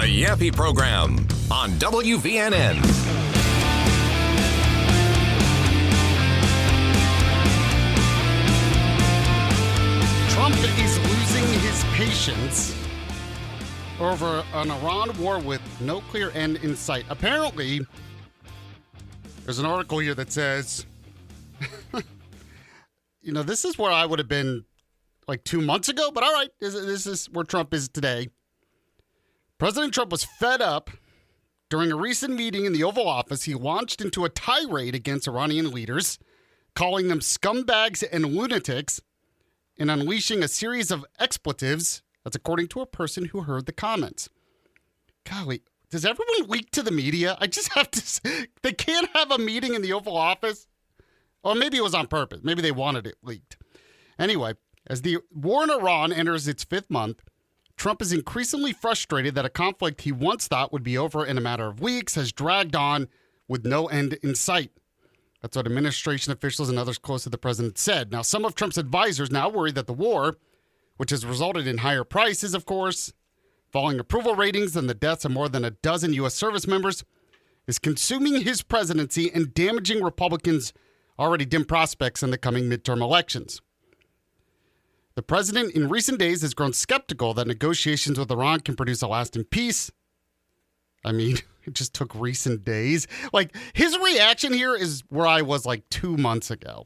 The Yaffee Program on WVNN. Trump is losing his patience over an Iran war with no clear end in sight. Apparently, there's an article here that says, this is where I would have been like 2 months ago, but all right, this is where Trump is today. President Trump was fed up. During a recent meeting in the Oval Office, he launched into a tirade against Iranian leaders, calling them scumbags and lunatics, and unleashing a series of expletives. That's according to a person who heard the comments. Golly, does everyone leak to the media? I just have to say, they can't have a meeting in the Oval Office? Or maybe it was on purpose. Maybe they wanted it leaked. Anyway, as the war in Iran enters its fifth month, Trump is increasingly frustrated that a conflict he once thought would be over in a matter of weeks has dragged on with no end in sight. That's what administration officials and others close to the president said. Now, some of Trump's advisors now worry that the war, which has resulted in higher prices, of course, falling approval ratings, and the deaths of more than a dozen U.S. service members, is consuming his presidency and damaging Republicans' already dim prospects in the coming midterm elections. The president in recent days has grown skeptical that negotiations with Iran can produce a lasting peace. I mean, it just took recent days. Like, his reaction here is where I was like 2 months ago.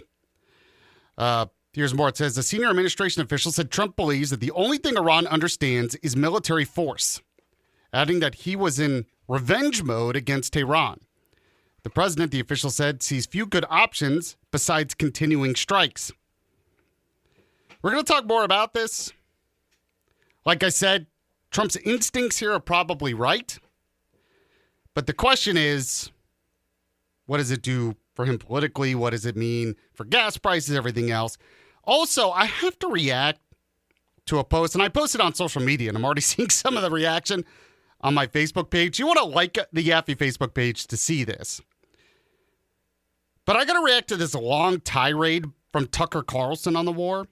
Here's more. It says, a senior administration official said Trump believes that the only thing Iran understands is military force, adding that he was in revenge mode against Tehran. The president, the official said, sees few good options besides continuing strikes. We're going to talk more about this. Like I said, Trump's instincts here are probably right. But the question is, what does it do for him politically? What does it mean for gas prices, everything else? Also, I have to react to a post, and I posted on social media, and I'm already seeing some of the reaction on my Facebook page. You want to like the Yaffee Facebook page to see this. But I got to react to this long tirade from Tucker Carlson on the war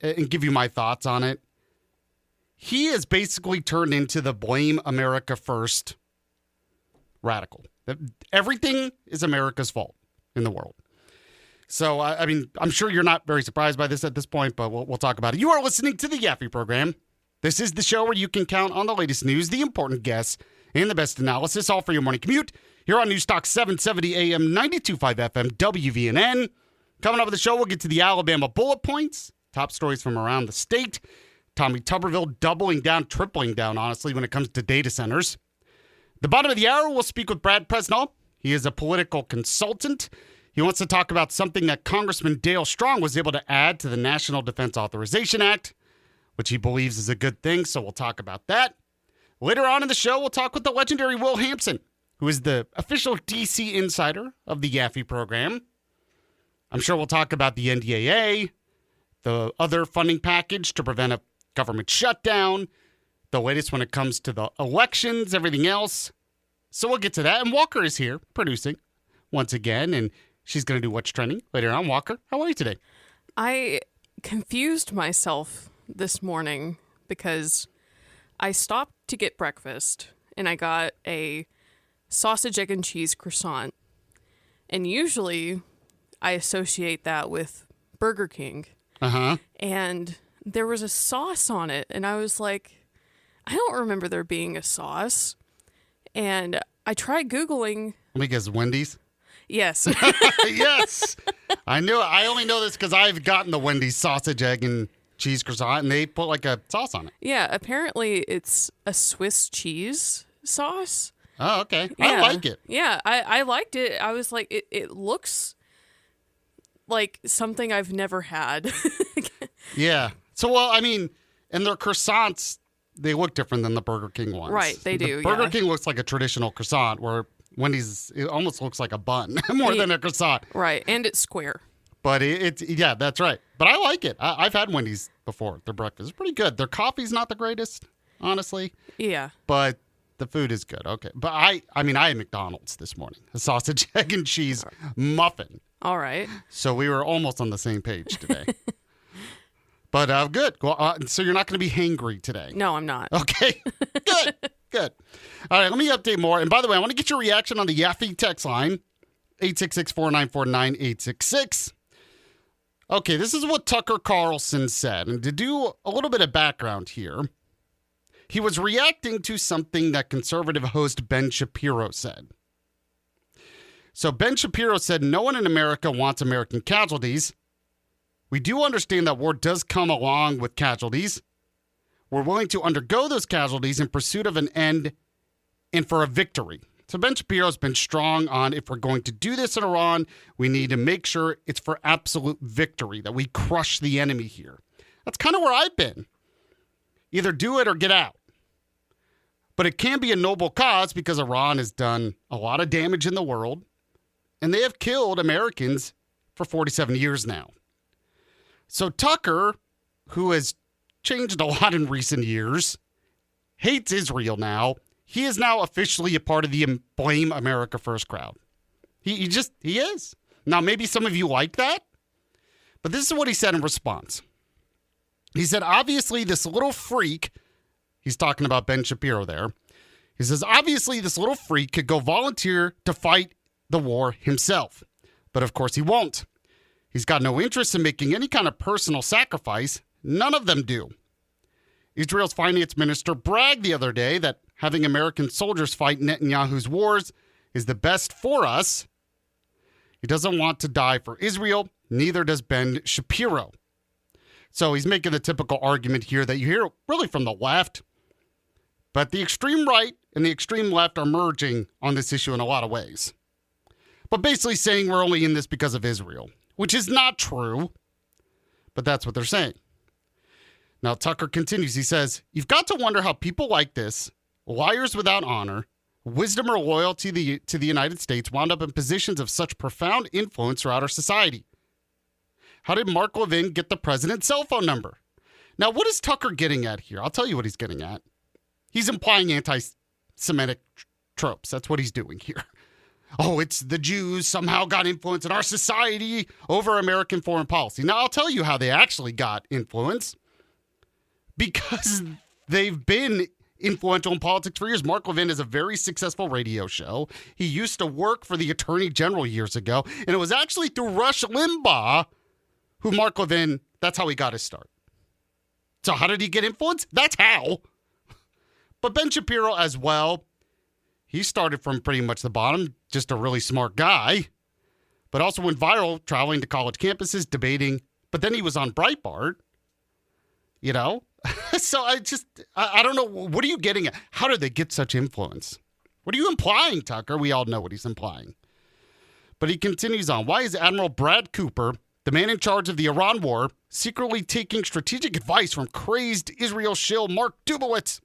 and give you my thoughts on it. He has basically turned into the blame America first radical. Everything is America's fault in the world. So, I mean, I'm sure you're not very surprised by this at this point, but we'll talk about it. You are listening to the Yaffee Program. This is the show where you can count on the latest news, the important guests, and the best analysis, all for your morning commute. Here on Newstalk 770 AM, 92.5 FM, WVNN. Coming up with the show, we'll get to the Alabama bullet points, top stories from around the state. Tommy Tuberville doubling down, tripling down, honestly, when it comes to data centers. The bottom of the hour, we'll speak with Brad Presnell. He is a political consultant. He wants to talk about something that Congressman Dale Strong was able to add to the National Defense Authorization Act, which he believes is a good thing, so we'll talk about that. Later on in the show, we'll talk with the legendary Will Hampson, who is the official D.C. insider of the Yaffee program. I'm sure we'll talk about the NDAA, the other funding package to prevent a government shutdown, the latest when it comes to the elections, everything else. So we'll get to that. And Walker is here producing once again, and she's going to do What's Trending later on. Walker, how are you today? I confused myself this morning because I stopped to get breakfast and I got a sausage, egg, and cheese croissant. And usually I associate that with Burger King. Uh-huh. And there was a sauce on it. And I was like, I don't remember there being a sauce. And I tried Googling. Let me guess, Wendy's? Yes. Yes. I knew it. I only know this because I've gotten the Wendy's sausage, egg, and cheese croissant, and they put like a sauce on it. Yeah, apparently it's a Swiss cheese sauce. Oh, okay. Yeah. I like it. Yeah, I liked it. I was like, it looks like something I've never had. Yeah. So, well, I mean, and their croissants, they look different than the Burger King ones. Right, they do, The Burger yeah. King looks like a traditional croissant, where Wendy's, it almost looks like a bun more than a croissant. Right, and it's square. But it's, yeah, that's right. But I like it. I've had Wendy's before. Their breakfast is pretty good. Their coffee's not the greatest, honestly. Yeah. But the food is good. Okay. But I had McDonald's this morning. A sausage, egg, and cheese muffin. All right. So we were almost on the same page today. But good. Well, so you're not going to be hangry today? No, I'm not. Okay. Good. Good. All right, let me update more. And by the way, I want to get your reaction on the Yaffee text line, 866-494-9866. Okay, this is what Tucker Carlson said. And to do a little bit of background here, he was reacting to something that conservative host Ben Shapiro said. So Ben Shapiro said, no one in America wants American casualties. We do understand that war does come along with casualties. We're willing to undergo those casualties in pursuit of an end and for a victory. So Ben Shapiro's been strong on, if we're going to do this in Iran, we need to make sure it's for absolute victory, that we crush the enemy here. That's kind of where I've been. Either do it or get out. But it can be a noble cause because Iran has done a lot of damage in the world, and they have killed Americans for 47 years now. So Tucker, who has changed a lot in recent years, hates Israel now. He is now officially a part of the Blame America First crowd. He is. Now, maybe some of you like that, but this is what he said in response. He said, obviously, this little freak, he's talking about Ben Shapiro there. He says, obviously, this little freak could go volunteer to fight the war himself. But of course, he won't. He's got no interest in making any kind of personal sacrifice. None of them do. Israel's finance minister bragged the other day that having American soldiers fight Netanyahu's wars is the best for us. He doesn't want to die for Israel. Neither does Ben Shapiro. So he's making the typical argument here that you hear really from the left. But the extreme right and the extreme left are merging on this issue in a lot of ways. But basically saying we're only in this because of Israel, which is not true. But that's what they're saying. Now, Tucker continues. He says, you've got to wonder how people like this, liars without honor, wisdom or loyalty to the United States, wound up in positions of such profound influence throughout our society. How did Mark Levin get the president's cell phone number? Now, what is Tucker getting at here? I'll tell you what he's getting at. He's implying anti-Semitic tropes. That's what he's doing here. Oh, it's the Jews somehow got influence in our society over American foreign policy. Now, I'll tell you how they actually got influence. Because they've been influential in politics for years. Mark Levin has a very successful radio show. He used to work for the Attorney General years ago. And it was actually through Rush Limbaugh who Mark Levin, that's how he got his start. So how did he get influence? That's how. But Ben Shapiro as well, he started from pretty much the bottom, just a really smart guy, but also went viral traveling to college campuses, debating. But then he was on Breitbart, you know? So I don't know. What are you getting at? How did they get such influence? What are you implying, Tucker? We all know what he's implying. But he continues on. Why is Admiral Brad Cooper, the man in charge of the Iran war, secretly taking strategic advice from crazed Israel shill Mark Dubowitz?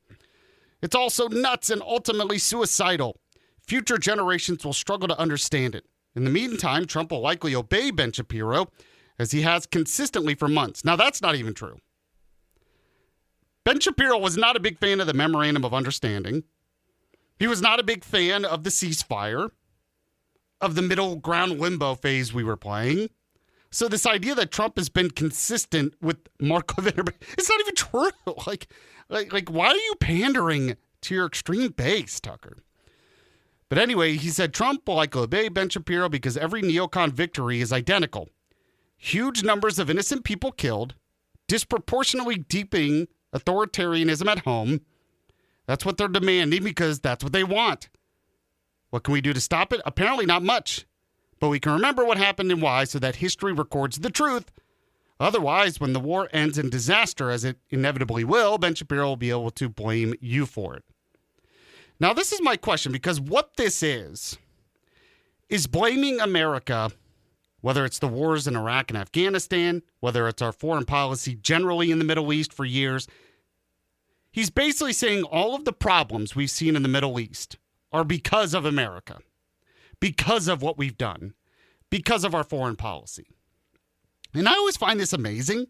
It's also nuts and ultimately suicidal. Future generations will struggle to understand it. In the meantime, Trump will likely obey Ben Shapiro, as he has consistently for months. Now, that's not even true. Ben Shapiro was not a big fan of the Memorandum of Understanding. He was not a big fan of the ceasefire, of the middle ground limbo phase we were playing. So this idea that Trump has been consistent with Mark Levin, it's not even true. Like, why are you pandering to your extreme base, Tucker? But anyway, he said Trump will likely obey Ben Shapiro because every neocon victory is identical. Huge numbers of innocent people killed, disproportionately deepening authoritarianism at home. That's what they're demanding because that's what they want. What can we do to stop it? Apparently not much. But we can remember what happened and why so that history records the truth. Otherwise, when the war ends in disaster, as it inevitably will, Ben Shapiro will be able to blame you for it. Now, this is my question, because what this is blaming America, whether it's the wars in Iraq and Afghanistan, whether it's our foreign policy generally in the Middle East for years. He's basically saying all of the problems we've seen in the Middle East are because of America, because of what we've done, because of our foreign policy. And I always find this amazing,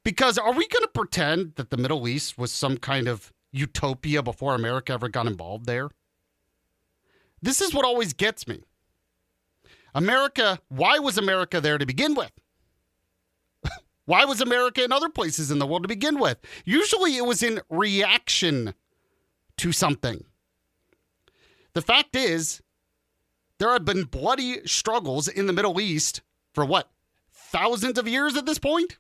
because are we going to pretend that the Middle East was some kind of utopia before America ever got involved there? This is what always gets me. America, why was America there to begin with? Why was America in other places in the world to begin with? Usually it was in reaction to something. The fact is, there have been bloody struggles in the Middle East for what, thousands of years at this point?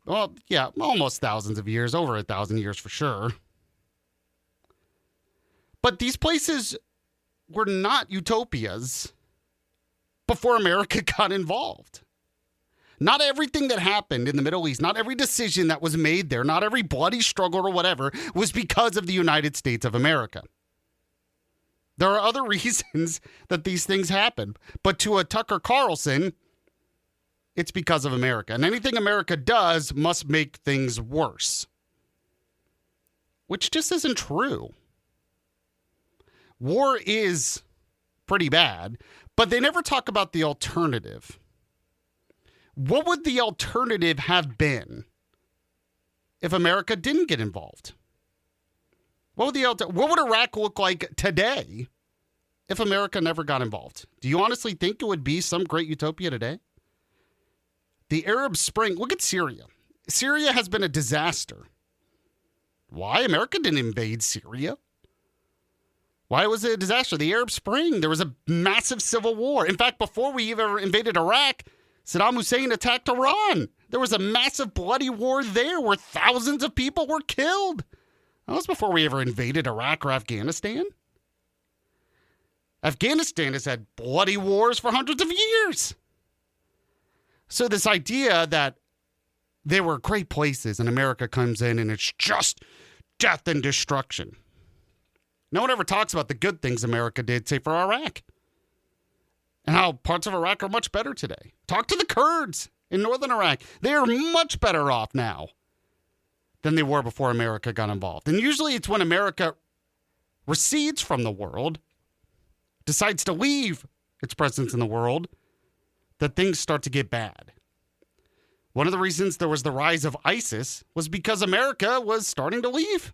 Well, yeah, almost thousands of years, over 1,000 years for sure. But these places were not utopias before America got involved. Not everything that happened in the Middle East, not every decision that was made there, not every bloody struggle or whatever was because of the United States of America. There are other reasons that these things happen. But to a Tucker Carlson, it's because of America. And anything America does must make things worse. Which just isn't true. War is pretty bad, but they never talk about the alternative. What would the alternative have been if America didn't get involved? What would Iraq look like today if America never got involved? Do you honestly think it would be some great utopia today? The Arab Spring, look at Syria. Syria has been a disaster. Why? America didn't invade Syria. Why was it a disaster? The Arab Spring, there was a massive civil war. In fact, before we even invaded Iraq, Saddam Hussein attacked Iran. There was a massive bloody war there where thousands of people were killed. That was before we ever invaded Iraq or Afghanistan. Afghanistan has had bloody wars for hundreds of years. So this idea that they were great places and America comes in and it's just death and destruction. No one ever talks about the good things America did, say, for Iraq. And how parts of Iraq are much better today. Talk to the Kurds in northern Iraq. They are much better off now than they were before America got involved. And usually it's when America recedes from the world, decides to leave its presence in the world, that things start to get bad. One of the reasons there was the rise of ISIS was because America was starting to leave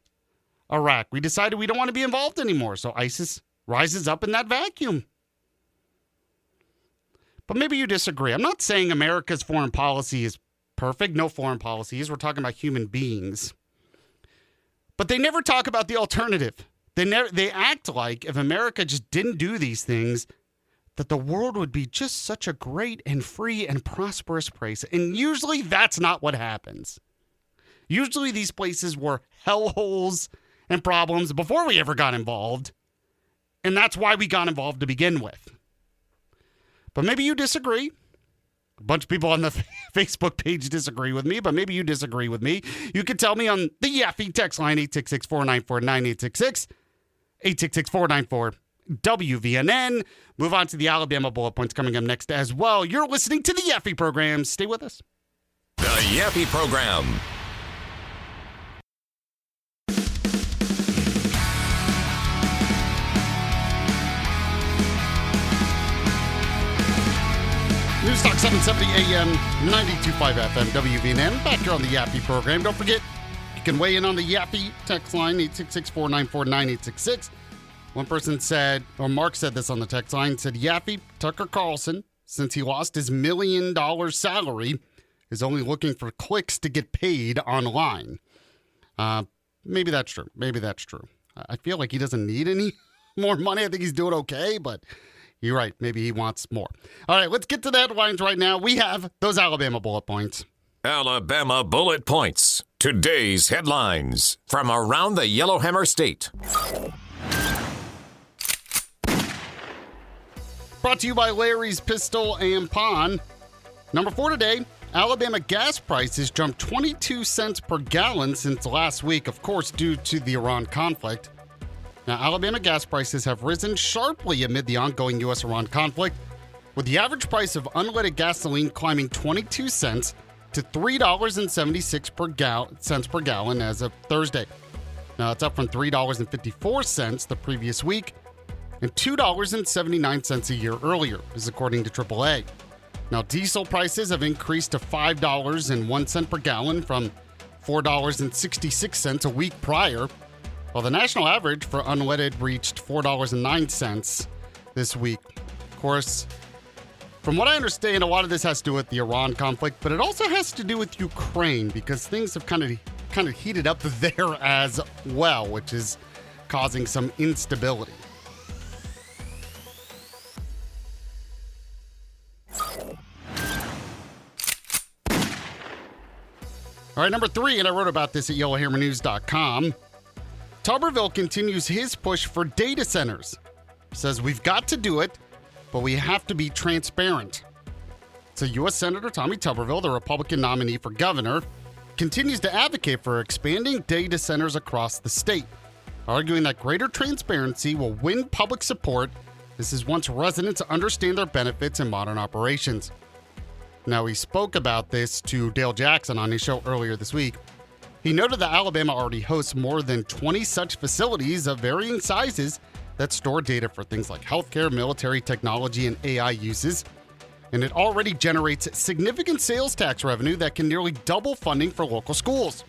Iraq. We decided we don't want to be involved anymore, so ISIS rises up in that vacuum. But maybe you disagree. I'm not saying America's foreign policy is perfect. No foreign policy is. We're talking about human beings. But they never talk about the alternative. They act like if America just didn't do these things, that the world would be just such a great and free and prosperous place. And usually that's not what happens. Usually these places were hellholes and problems before we ever got involved. And that's why we got involved to begin with. But maybe you disagree. A bunch of people on the Facebook page disagree with me, but maybe you disagree with me. You can tell me on the Yaffee text line, 866-494-9866, 866-494-WVNN. Move on to the Alabama bullet points coming up next as well. You're listening to the Yaffee program. Stay with us. The Yaffee program. News Talk 770 AM, 92.5 FM, WVNN. Back here on the Yaffee program. Don't forget, you can weigh in on the Yaffee text line, 866-494-9866. One person said, or Mark said this on the text line, said, Yaffee, Tucker Carlson, since he lost his $1 million salary, is only looking for clicks to get paid online. Maybe that's true. Maybe that's true. I feel like he doesn't need any more money. I think he's doing okay, but you're right. Maybe he wants more. All right, let's get to the headlines right now. We have those Alabama bullet points. Alabama bullet points. Today's headlines from around the Yellowhammer State. Brought to you by Larry's Pistol and Pawn. Number 4 today, Alabama gas prices jumped 22 cents per gallon since last week, of course, due to the Iran conflict. Now, Alabama gas prices have risen sharply amid the ongoing U.S.-Iran conflict, with the average price of unleaded gasoline climbing 22 cents to $3.76 cents per gallon as of Thursday. Now, it's up from $3.54 the previous week and $2.79 a year earlier, is according to AAA. Now, diesel prices have increased to $5.01 per gallon from $4.66 a week prior, while the national average for unleaded reached $4.09 this week. Of course, from what I understand, a lot of this has to do with the Iran conflict, but it also has to do with Ukraine because things have kind of kind of heated up there as well, which is causing some instability. All right, number 3, and I wrote about this at YellowHammerNews.com. Tuberville continues his push for data centers. Says we've got to do it, but we have to be transparent. So U.S. Senator Tommy Tuberville, the Republican nominee for governor, continues to advocate for expanding data centers across the state, arguing that greater transparency will win public support. This is once residents understand their benefits in modern operations. Now, he spoke about this to Dale Jackson on his show earlier this week. He noted that Alabama already hosts more than 20 such facilities of varying sizes that store data for things like healthcare, military, technology, and AI uses. And it already generates significant sales tax revenue that can nearly double funding for local schools.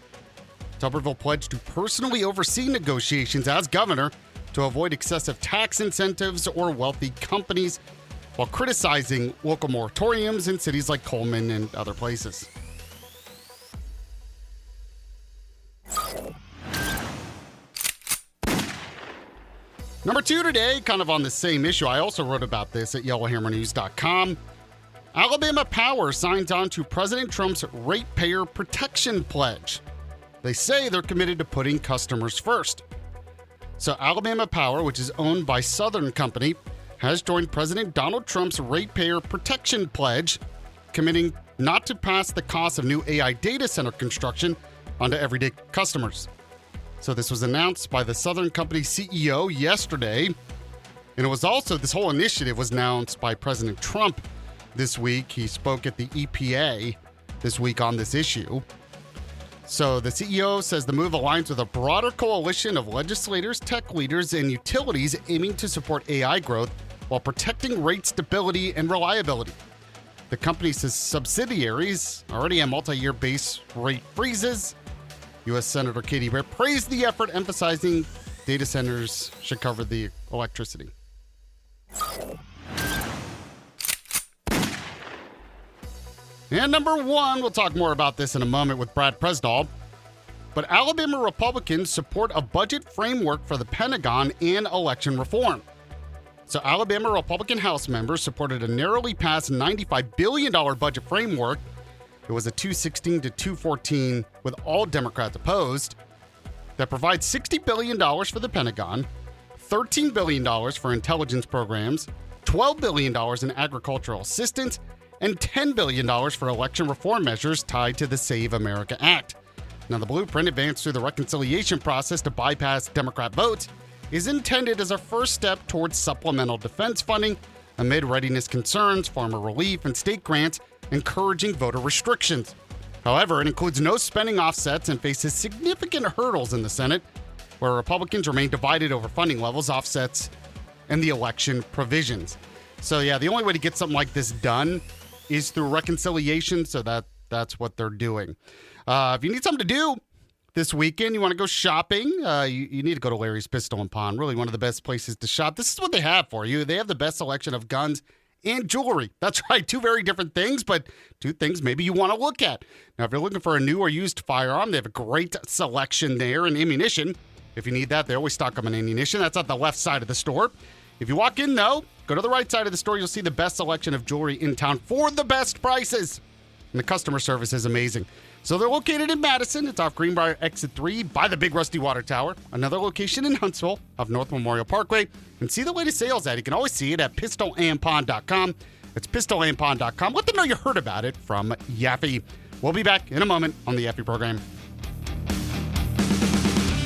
Tuberville pledged to personally oversee negotiations as governor to avoid excessive tax incentives or wealthy companies, while criticizing local moratoriums in cities like Coleman and other places. Number 2 today, kind of on the same issue. I also wrote about this at YellowHammerNews.com. Alabama Power signs on to President Trump's ratepayer protection pledge. They say they're committed to putting customers first. So Alabama Power, which is owned by Southern Company, has joined President Donald Trump's ratepayer protection pledge, committing not to pass the cost of new AI data center construction onto everyday customers. So this was announced by the Southern Company CEO yesterday. And it was also, this whole initiative was announced by President Trump this week. He spoke at the EPA this week on this issue. So the CEO says the move aligns with a broader coalition of legislators, tech leaders, and utilities aiming to support AI growth while protecting rate stability and reliability. The company's subsidiaries already have multi-year base rate freezes. U.S. Senator Katie Britt praised the effort, emphasizing data centers should cover the electricity. And number 1, we'll talk more about this in a moment with Brad Presdall. But Alabama Republicans support a budget framework for the Pentagon and election reform. So Alabama Republican House members supported a narrowly passed $95 billion budget framework. It was a 216 to 214 with all Democrats opposed, that provides $60 billion for the Pentagon, $13 billion for intelligence programs, $12 billion in agricultural assistance, and $10 billion for election reform measures tied to the Save America Act. Now, the blueprint, advanced through the reconciliation process to bypass Democrat votes, is intended as a first step towards supplemental defense funding amid readiness concerns, farmer relief, and state grants, encouraging voter restrictions. However, it includes no spending offsets and faces significant hurdles in the Senate, where Republicans remain divided over funding levels, offsets, and the election provisions. So yeah, the only way to get something like this done is through reconciliation, so that's what they're doing. If you need something to do this weekend, you want to go shopping, you need to go to Larry's Pistol and Pawn. Really one of the best places to shop. This is what they have for you. They have the best selection of guns and jewelry. That's right, 2 very different things, but 2 things maybe you want to look at. Now, if you're looking for a new or used firearm, they have a great selection there, and ammunition. If you need that, they always stock them in ammunition. That's on the left side of the store. If you walk in, though, go to the right side of the store. You'll see the best selection of jewelry in town for the best prices. And the customer service is amazing. So they're located in Madison. It's off Greenbrier Exit 3 by the Big Rusty Water Tower. Another location in Huntsville off North Memorial Parkway. And see the latest sales ad. You can always see it at pistolandpawn.com. It's pistolandpawn.com. Let them know you heard about it from Yaffee. We'll be back in a moment on the Yaffee program.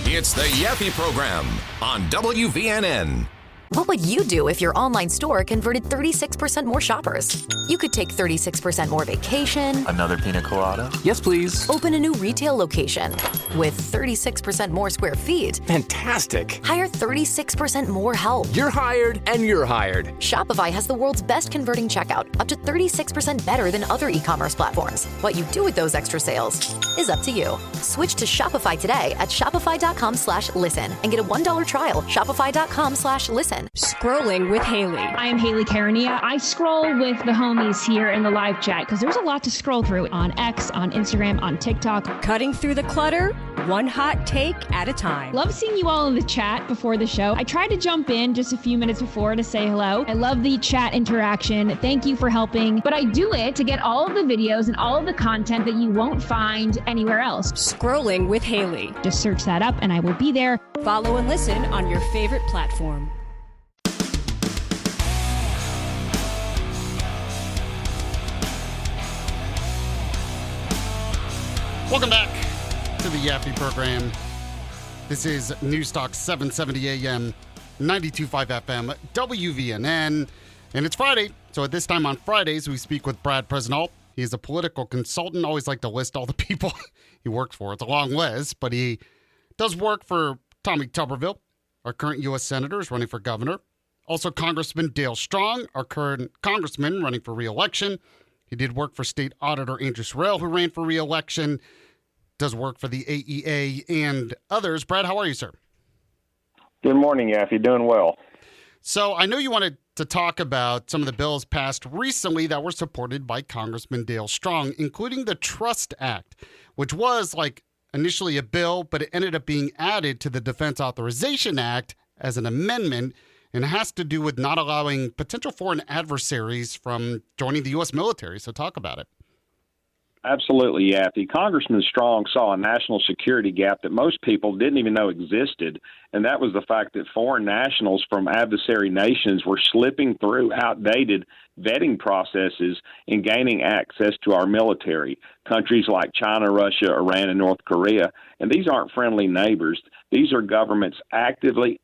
It's the Yaffee program on WVNN. What would you do if your online store converted 36% more shoppers? You could take 36% more vacation. Another pina colada? Yes, please. Open a new retail location with 36% more square feet. Fantastic. Hire 36% more help. You're hired and you're hired. Shopify has the world's best converting checkout, up to 36% better than other e-commerce platforms. What you do with those extra sales is up to you. Switch to Shopify today at shopify.com/listen and get a $1 trial. Shopify.com/listen. listen. Scrolling with Haley. I'm Haley Carania. I scroll with the homies here in the live chat because there's a lot to scroll through on X, on Instagram, on TikTok. Cutting through the clutter, one hot take at a time. Love seeing you all in the chat before the show. I tried to jump in just a few minutes before to say hello. I love the chat interaction. Thank you for helping. But I do it to get all of the videos and all of the content that you won't find anywhere else. Scrolling with Haley. Just search that up and I will be there. Follow and listen on your favorite platform. Welcome back to the Yaffee program. This is News Talk 770 AM, 92.5 FM, WVNN. And it's Friday, so at this time on Fridays, we speak with Brad Presnall. He is a political consultant. Always like to list all the people he works for. It's a long list, but he does work for Tommy Tuberville, our current U.S. Senator, is running for governor. Also, Congressman Dale Strong, our current congressman, running for re-election. He did work for State Auditor Andrew Sorrell, who ran for re-election. Does work for the AEA and others. Brad, how are you, sir? Good morning, Yaffee. Doing well. So I know you wanted to talk about some of the bills passed recently that were supported by Congressman Dale Strong, including the Trust Act, which was like initially a bill, but it ended up being added to the Defense Authorization Act as an amendment, and it has to do with not allowing potential foreign adversaries from joining the U.S. military. So talk about it. Absolutely, Yaffee. Congressman Strong saw a national security gap that most people didn't even know existed, and that was the fact that foreign nationals from adversary nations were slipping through outdated vetting processes and gaining access to our military. Countries like China, Russia, Iran, and North Korea, and these aren't friendly neighbors. These are governments actively,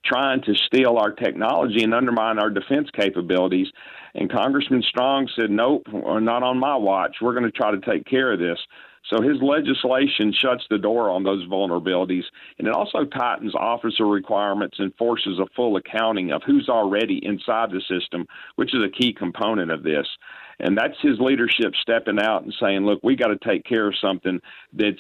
trying to steal our technology and undermine our defense capabilities. And Congressman Strong said, nope, not on my watch. We're going to try to take care of this. So his legislation shuts the door on those vulnerabilities, and it also tightens officer requirements and forces a full accounting of who's already inside the system, which is a key component of this. And that's his leadership stepping out and saying, look, we got to take care of something that's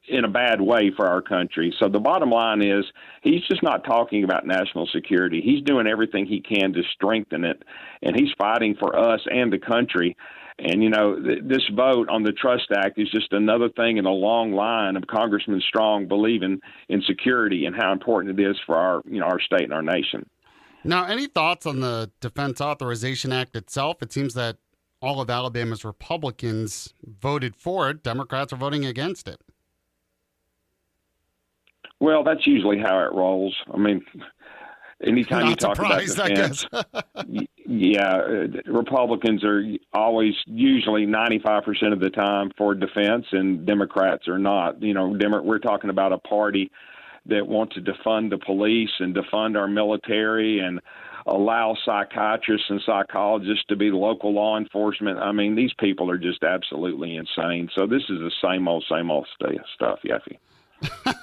in a bad way for our country. So the bottom line is he's just not talking about national security. He's doing everything he can to strengthen it, and he's fighting for us and the country. And, you know, this vote on the Trust Act is just another thing in a long line of Congressman Strong believing in security and how important it is for our state and our nation. Now, any thoughts on the Defense Authorization Act itself? It seems that all of Alabama's Republicans voted for it. Democrats are voting against it. Well, that's usually how it rolls. I mean, anytime you talk about defense, Republicans are always usually 95% of the time for defense, and Democrats are not. You know, we're talking about a party that wants to defund the police and defund our military and allow psychiatrists and psychologists to be local law enforcement. I mean, these people are just absolutely insane. So this is the same old stuff, Yaffee.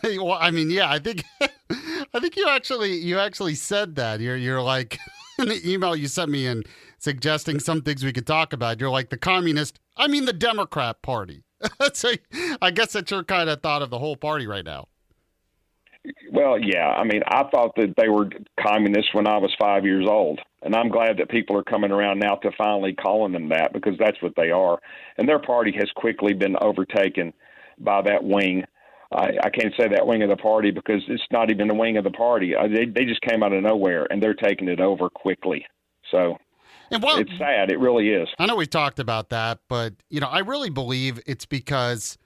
Well, I mean, yeah, I think you actually said that. You're like in the email you sent me and suggesting some things we could talk about. You're like the Democrat Party. So I guess that's your kind of thought of the whole party right now. Well, yeah. I mean, I thought that they were communists when I was 5 years old, and I'm glad that people are coming around now to finally calling them that, because that's what they are. And their party has quickly been overtaken by that wing. I can't say that wing of the party because it's not even the wing of the party. They just came out of nowhere, and they're taking it over quickly. So it's sad. It really is. I know we talked about that, but, I really believe it's because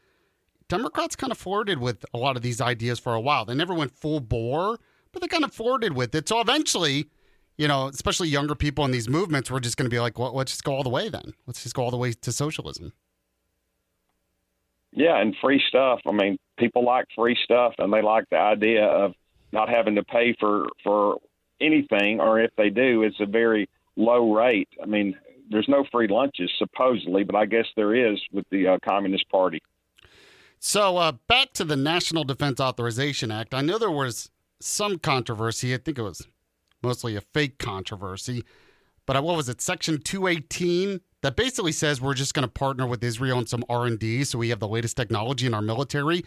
Democrats kind of flirted with a lot of these ideas for a while. They never went full bore, but they kind of flirted with it. So eventually, especially younger people in these movements, were just going to be like, well, let's just go all the way then. Let's just go all the way to socialism. Yeah, and free stuff. I mean, people like free stuff, and they like the idea of not having to pay for anything, or if they do, it's a very low rate. I mean, there's no free lunches, supposedly, but I guess there is with the Communist Party. So back to the National Defense Authorization Act. I know there was some controversy. I think it was mostly a fake controversy. But what was it, Section 218? That basically says we're just going to partner with Israel in some R&D so we have the latest technology in our military.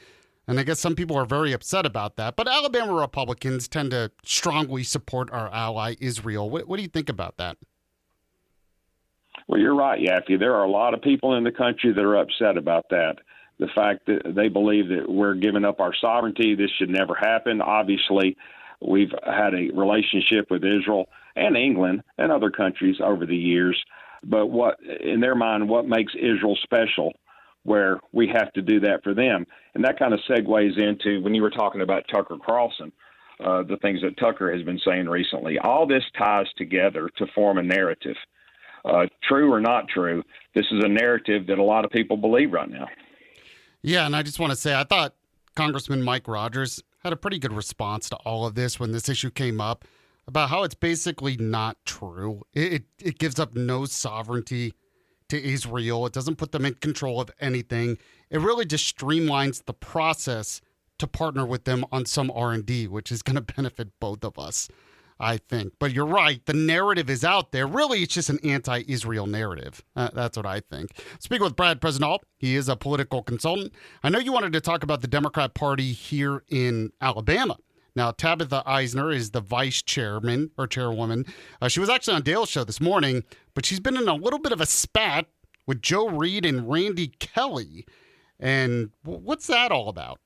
And I guess some people are very upset about that. But Alabama Republicans tend to strongly support our ally, Israel. What do you think about that? Well, you're right, Yaffee. There are a lot of people in the country that are upset about that. The fact that they believe that we're giving up our sovereignty, this should never happen. Obviously, we've had a relationship with Israel and England and other countries over the years. But what, in their mind, what makes Israel special where we have to do that for them? And that kind of segues into when you were talking about Tucker Carlson, the things that Tucker has been saying recently. All this ties together to form a narrative. True or not true, this is a narrative that a lot of people believe right now. Yeah, and I just want to say, I thought Congressman Mike Rogers had a pretty good response to all of this when this issue came up about how it's basically not true. It gives up no sovereignty to Israel. It doesn't put them in control of anything. It really just streamlines the process to partner with them on some R&D, which is going to benefit both of us, I think. But you're right. The narrative is out there. Really, it's just an anti-Israel narrative. That's what I think. Speaking with Brad Presnall, he is a political consultant. I know you wanted to talk about the Democrat Party here in Alabama. Now, Tabitha Eisner is the vice chairman or chairwoman. She was actually on Dale's show this morning, but she's been in a little bit of a spat with Joe Reed and Randy Kelly. And what's that all about?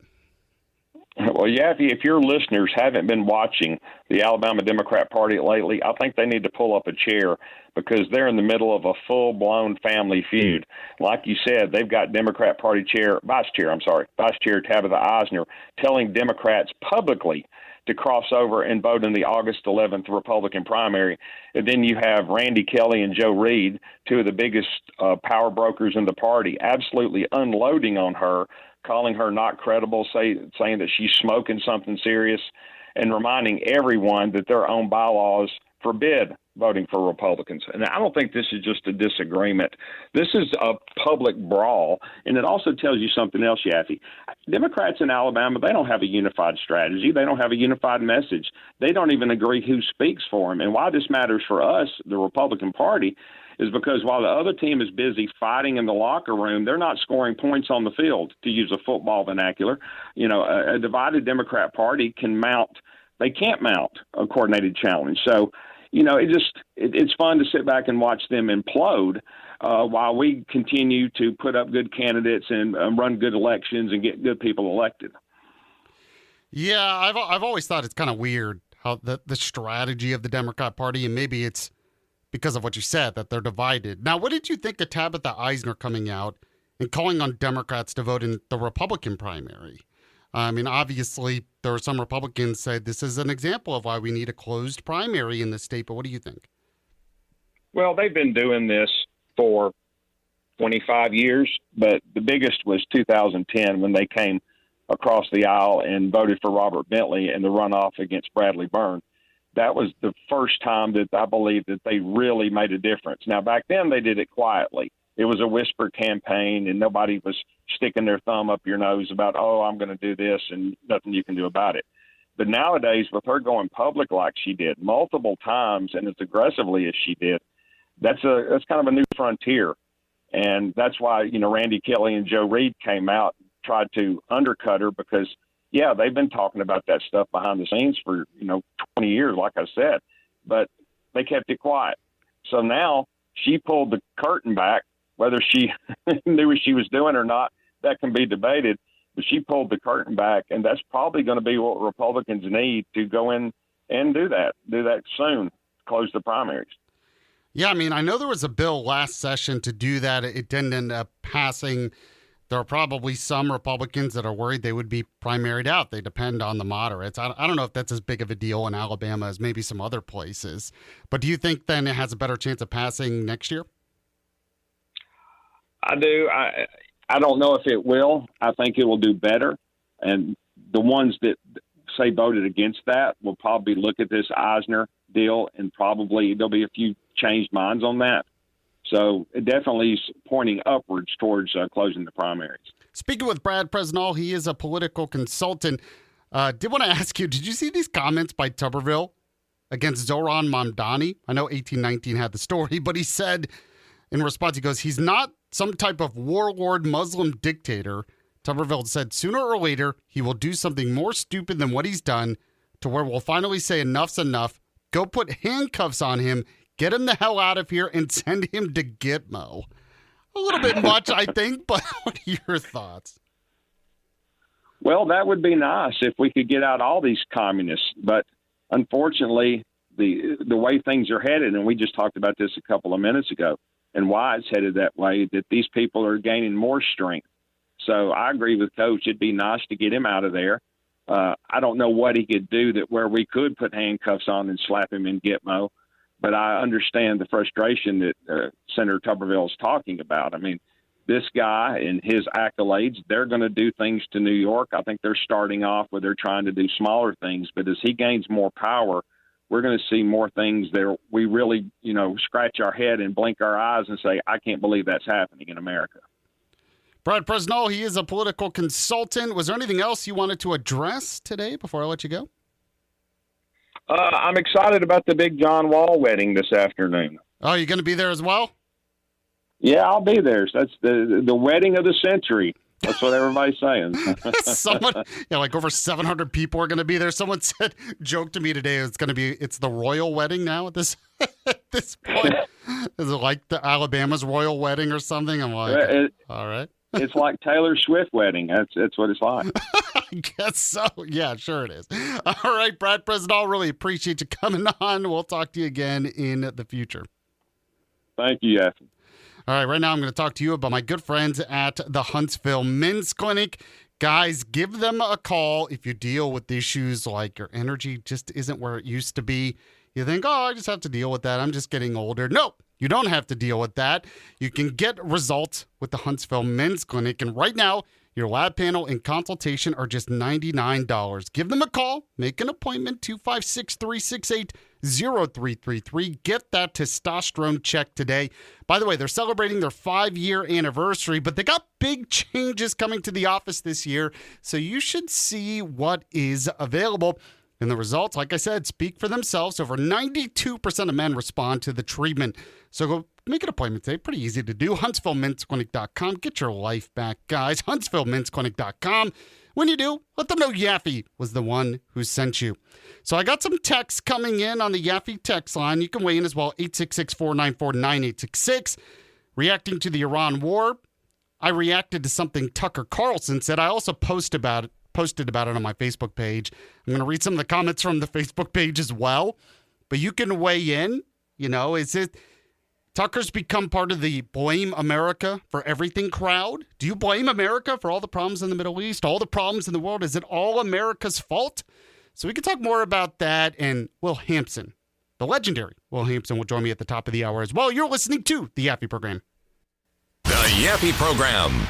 Well, Yaffee, if your listeners haven't been watching the Alabama Democrat Party lately, I think they need to pull up a chair because they're in the middle of a full-blown family feud. Like you said, they've got Democrat Party Vice Chair Tabitha Eisner telling Democrats publicly to cross over and vote in the August 11th Republican primary. And then you have Randy Kelly and Joe Reed, two of the biggest power brokers in the party, absolutely unloading on her, calling her not credible, saying that she's smoking something serious, and reminding everyone that their own bylaws forbid voting for Republicans. And I don't think this is just a disagreement. This is a public brawl, and it also tells you something else, Yaffee. Democrats in Alabama, they don't have a unified strategy. They don't have a unified message. They don't even agree who speaks for them. And why this matters for us, the Republican Party, is because while the other team is busy fighting in the locker room, they're not scoring points on the field, to use a football vernacular. You know, a divided Democrat Party can't mount a coordinated challenge. So, you know, it's fun to sit back and watch them implode while we continue to put up good candidates and run good elections and get good people elected. Yeah, I've always thought it's kind of weird how the strategy of the Democrat Party, and maybe it's because of what you said, that they're divided. Now, what did you think of Tabitha Eisner coming out and calling on Democrats to vote in the Republican primary? I mean, obviously, there are some Republicans said this is an example of why we need a closed primary in the state, but what do you think? Well, they've been doing this for 25 years, but the biggest was 2010 when they came across the aisle and voted for Robert Bentley in the runoff against Bradley Byrne. That was the first time that I believe that they really made a difference. Now, back then, they did it quietly. It was a whisper campaign, and nobody was sticking their thumb up your nose about, oh, I'm going to do this, and nothing you can do about it. But nowadays, with her going public like she did multiple times and as aggressively as she did, that's kind of a new frontier. And that's why, you know, Randy Kelly and Joe Reed came out and tried to undercut her because, yeah, they've been talking about that stuff behind the scenes for, 20 years, like I said, but they kept it quiet. So now she pulled the curtain back. Whether she knew what she was doing or not, that can be debated. But she pulled the curtain back, and that's probably going to be what Republicans need to go in and do that soon, close the primaries. Yeah, I mean, I know there was a bill last session to do that. It didn't end up passing. There are probably some Republicans that are worried they would be primaried out. They depend on the moderates. I don't know if that's as big of a deal in Alabama as maybe some other places. But do you think then it has a better chance of passing next year? I do. I don't know if it will. I think it will do better. And the ones that say voted against that will probably look at this Eisner deal and probably there'll be a few changed minds on that. So it definitely is pointing upwards towards closing the primaries. Speaking with Brad Presnall, he is a political consultant. Did want to ask you, did you see these comments by Tuberville against Zohran Mamdani? I know 1819 had the story, but he said in response, he goes, he's not some type of warlord Muslim dictator Tuberville said sooner or later he will do something more stupid than what he's done to where we'll finally say enough's enough, go put handcuffs on him, get him the hell out of here, and send him to Gitmo. A little bit much, I think, but what are your thoughts? Well, that would be nice if we could get out all these communists. But unfortunately, the way things are headed, and we just talked about this a couple of minutes ago, and why it's headed that way, that these people are gaining more strength. So I agree with Coach. It'd be nice to get him out of there. I don't know what he could do that where we could put handcuffs on and slap him in Gitmo, but I understand the frustration that Senator Tuberville is talking about. I mean, this guy and his accolades, they're going to do things to New York. I think they're starting off where they're trying to do smaller things, but as he gains more power, we're going to see more things there. We really, scratch our head and blink our eyes and say, I can't believe that's happening in America. Brad Presnell, he is a political consultant. Was there anything else you wanted to address today before I let you go? I'm excited about the Big John Wall wedding this afternoon. Oh, you're going to be there as well? Yeah, I'll be there. That's the wedding of the century. That's what everybody's saying. Someone, like over 700 people are going to be there. Someone joked to me today, it's the royal wedding now at this point. Is it like the Alabama's royal wedding or something? I'm like, all right. It's like Taylor Swift wedding. That's what it's like. I guess so. Yeah, sure it is. All right, Brad Presnell, really appreciate you coming on. We'll talk to you again in the future. Thank you, Yaffee. All right, right now I'm going to talk to you about my good friends at the Huntsville Men's Clinic. Guys, give them a call if you deal with issues like your energy just isn't where it used to be. You think, I just have to deal with that. I'm just getting older. No, you don't have to deal with that. You can get results with the Huntsville Men's Clinic. And right now, your lab panel and consultation are just $99. Give them a call. Make an appointment, 256-368-0333. Get that testosterone check today. By the way, they're celebrating their 5-year anniversary, but they got big changes coming to the office this year, so you should see what is available. And the results, like I said, speak for themselves. Over 92% of men respond to the treatment. So go make an appointment today. Pretty easy to do. HuntsvilleMen'sClinic.com. Get your life back, guys. HuntsvilleMen'sClinic.com. When you do, let them know Yaffee was the one who sent you. So I got some texts coming in on the Yaffee text line. You can weigh in as well, 866-494-9866. Reacting to the Iran war, I reacted to something Tucker Carlson said. I also posted about it on my Facebook page. I'm going to read some of the comments from the Facebook page as well. But you can weigh in. Is it Tucker's become part of the blame America for everything crowd? Do you blame America for all the problems in the Middle East, all the problems in the world? Is it all America's fault? So we can talk more about that. And Will Hampson, the legendary Will Hampson, will join me at the top of the hour as well. You're listening to the Yaffee Program. The Yaffee Program.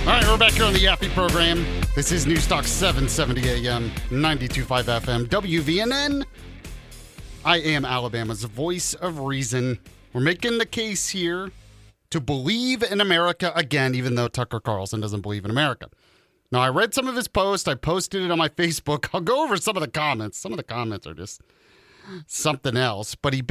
All right, we're back here on the Yaffee Program. This is Newstalk 770 AM, 92.5 FM, WVNN. I am Alabama's voice of reason. We're making the case here to believe in America again, even though Tucker Carlson doesn't believe in America. Now, I read some of his posts. I posted it on my Facebook. I'll go over some of the comments. Some of the comments are just something else. But he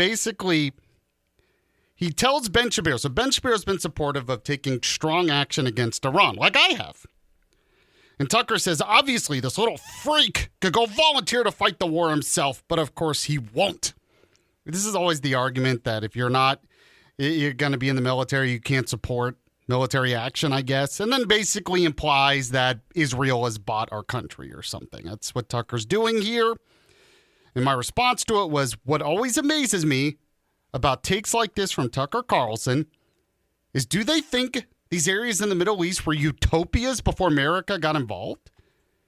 tells Ben Shapiro. So Ben Shapiro's been supportive of taking strong action against Iran, like I have. And Tucker says, obviously, this little freak could go volunteer to fight the war himself, but of course he won't. This is always the argument that if you're going to be in the military, you can't support military action, I guess. And then basically implies that Israel has bought our country or something. That's what Tucker's doing here. And my response to it was, what always amazes me about takes like this from Tucker Carlson is, do they think these areas in the Middle East were utopias before America got involved?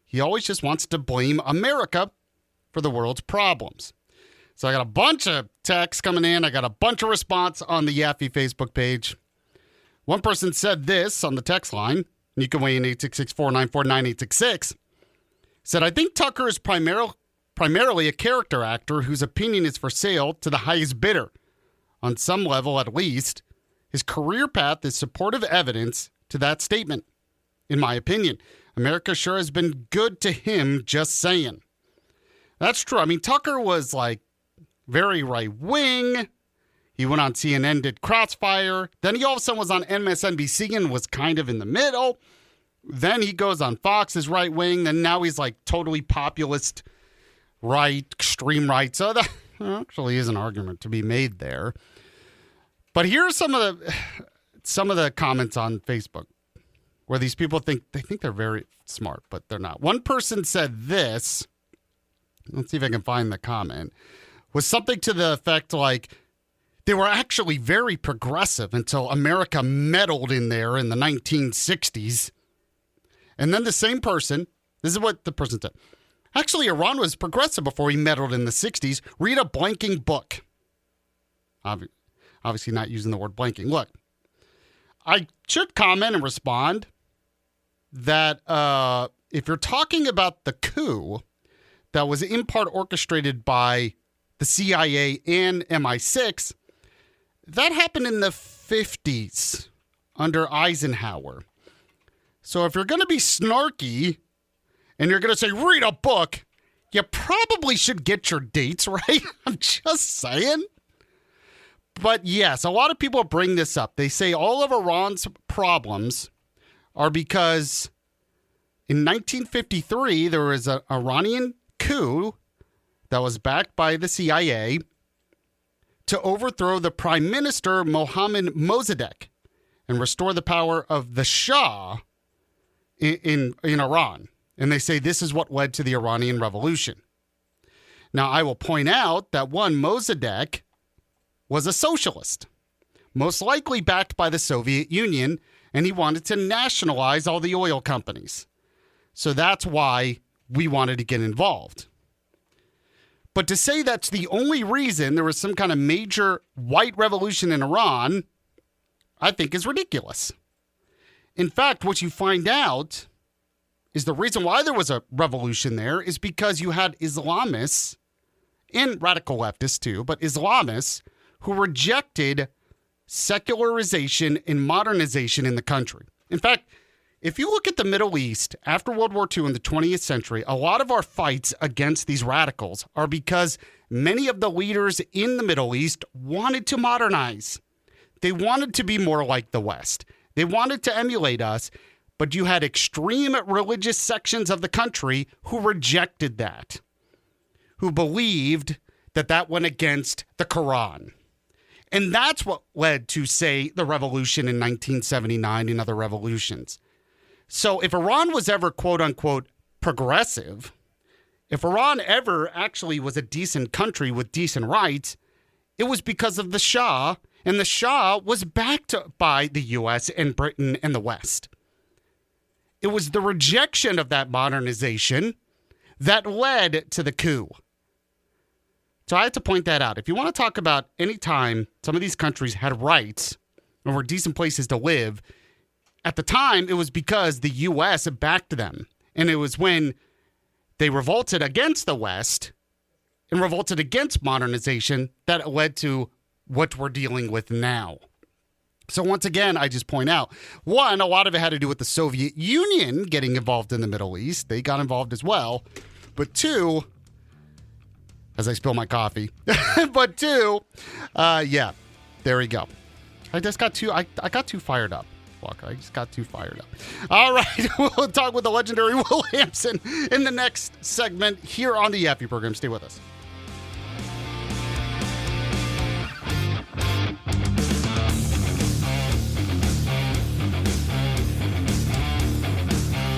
He always just wants to blame America for the world's problems. So I got a bunch of texts coming in. I got a bunch of response on the Yaffee Facebook page. One person said this on the text line. You can weigh in 866-494-9866. Said, I think Tucker is primarily a character actor whose opinion is for sale to the highest bidder. On some level, at least, his career path is supportive evidence to that statement. In my opinion, America sure has been good to him, just saying. That's true. I mean, Tucker was like very right wing. He went on CNN, did Crossfire. Then he all of a sudden was on MSNBC and was kind of in the middle. Then he goes on Fox, is right wing. Then now he's like totally populist right, extreme right. So that actually is an argument to be made there. But here's some of the comments on Facebook where these people think they're very smart, but they're not. One person said this. Let's see if I can find the comment. Was something to the effect like, they were actually very progressive until America meddled in there in the 1960s. And then the same person, this is what the person said. Actually, Iran was progressive before he meddled in the 60s. Read a blanking book. Obviously not using the word blanking. Look, I should comment and respond that if you're talking about the coup that was in part orchestrated by the CIA and MI6, that happened in the 50s under Eisenhower. So if you're going to be snarky and you're going to say, read a book, you probably should get your dates right. I'm just saying. But yes, a lot of people bring this up. They say all of Iran's problems are because in 1953, there was an Iranian coup that was backed by the CIA to overthrow the Prime Minister Mohammad Mossadegh and restore the power of the Shah in Iran. And they say this is what led to the Iranian Revolution. Now, I will point out that Mossadegh was a socialist, most likely backed by the Soviet Union, and he wanted to nationalize all the oil companies. So that's why we wanted to get involved. But to say that's the only reason there was some kind of major white revolution in Iran, I think is ridiculous. In fact, what you find out is the reason why there was a revolution there is because you had Islamists, and radical leftists too, but Islamists who rejected secularization and modernization in the country. In fact, if you look at the Middle East after World War II in the 20th century, a lot of our fights against these radicals are because many of the leaders in the Middle East wanted to modernize. They wanted to be more like the West. They wanted to emulate us, but you had extreme religious sections of the country who rejected that, who believed that that went against the Quran. And that's what led to, say, the revolution in 1979 and other revolutions. So if Iran was ever, quote unquote, progressive, if Iran ever actually was a decent country with decent rights, it was because of the Shah, and the Shah was backed by the U.S. and Britain and the West. It was the rejection of that modernization that led to the coup. So I had to point that out. If you want to talk about any time some of these countries had rights or were decent places to live, at the time, it was because the U.S. backed them. And it was when they revolted against the West and revolted against modernization that led to what we're dealing with now. So once again, I just point out, one, a lot of it had to do with the Soviet Union getting involved in the Middle East. They got involved as well. But two, as I spill my coffee, but two, yeah, there we go. I just got too, I got too fired up. I just got too fired up. All right, we'll talk with the legendary Will Hampson in the next segment here on the Yaffee program. Stay with us.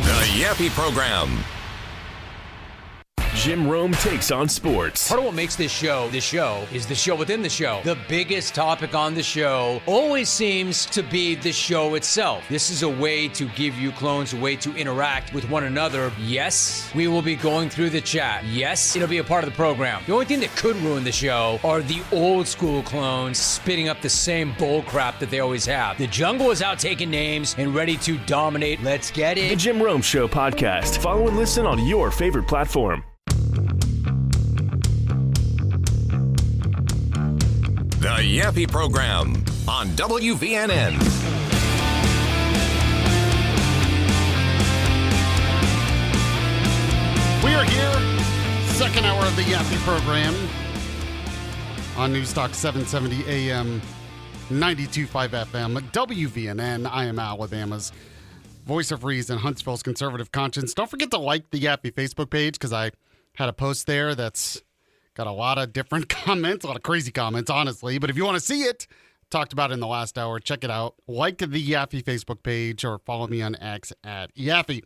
The Yaffee program. Jim Rome takes on sports. Part of what makes this show is the show within the show. The biggest topic on the show always seems to be the show itself. This is a way to give you clones a way to interact with one another. Yes, we will be going through the chat. Yes, it'll be a part of the program. The only thing that could ruin the show are the old school clones spitting up the same bull crap that they always have. The jungle is out taking names and ready to dominate. Let's get it. The Jim Rome Show podcast. Follow and listen on your favorite platform. The Yaffee program on WVNN. We are here Second hour of the Yaffee program on Newstalk 770 AM, 92.5 FM, WVNN. I am Alabama's voice of reason, Huntsville's conservative conscience. Don't forget to like the Yaffee Facebook page because I had a post there that's got a lot of different comments, a lot of crazy comments, honestly. But if you want to see it, talked about it in the last hour, check it out. Like the Yaffee Facebook page or follow me on X at Yaffee.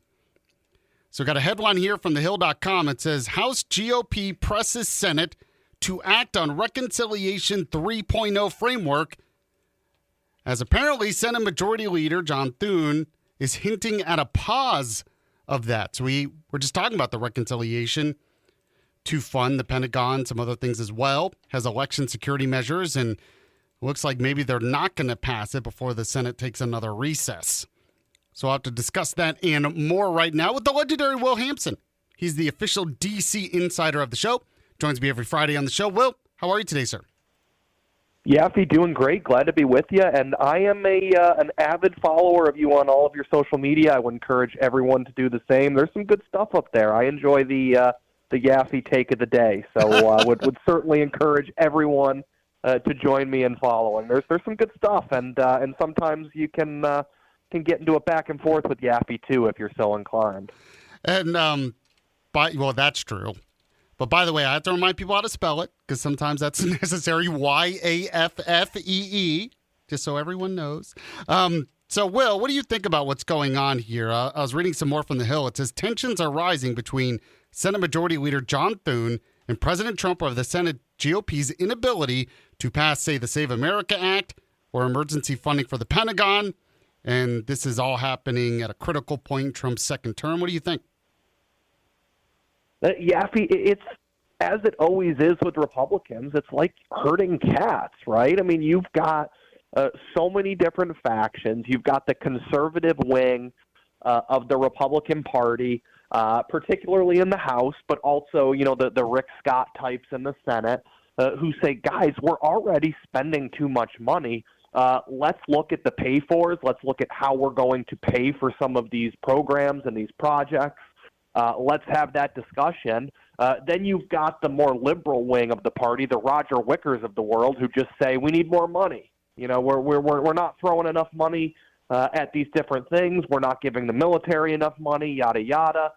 So got a headline here from thehill.com. It says, House GOP presses Senate to act on Reconciliation 3.0 framework, as apparently Senate Majority Leader John Thune is hinting at a pause of that. So we're just talking about the reconciliation to fund the Pentagon, some other things as well, has election security measures, and looks like maybe they're not going to pass it before the Senate takes another recess. So I'll have to discuss that and more right now with the legendary Will Hampson. He's the official D.C. insider of the show. Joins me every Friday on the show. Will, how are you today, sir? Yaffee, doing great. Glad to be with you. And I am an avid follower of you on all of your social media. I would encourage everyone to do the same. There's some good stuff up there. I enjoy the Yaffee take of the day. So would certainly encourage everyone to join me in following. There's some good stuff, and sometimes you can get into a back and forth with Yaffee too if you're so inclined. And well, that's true. But by the way, I have to remind people how to spell it because sometimes that's necessary. Yaffee, just so everyone knows. So, Will, what do you think about what's going on here? I was reading some more from the Hill. It says tensions are rising between Senate Majority Leader John Thune and President Trump over the Senate GOP's inability to pass, say, the Save America Act or emergency funding for the Pentagon. And this is all happening at a critical point in Trump's second term. What do you think? Yaffee, it's as it always is with Republicans. It's like herding cats, right? I mean, you've got so many different factions. You've got the conservative wing of the Republican Party, particularly in the House, but also, the Rick Scott types in the Senate who say, guys, we're already spending too much money. Let's look at the pay-fors. Let's look at how we're going to pay for some of these programs and these projects. Let's have that discussion. Then you've got the more liberal wing of the party, the Roger Wickers of the world, who just say we need more money. We're not throwing enough money at these different things. We're not giving the military enough money. Yada yada.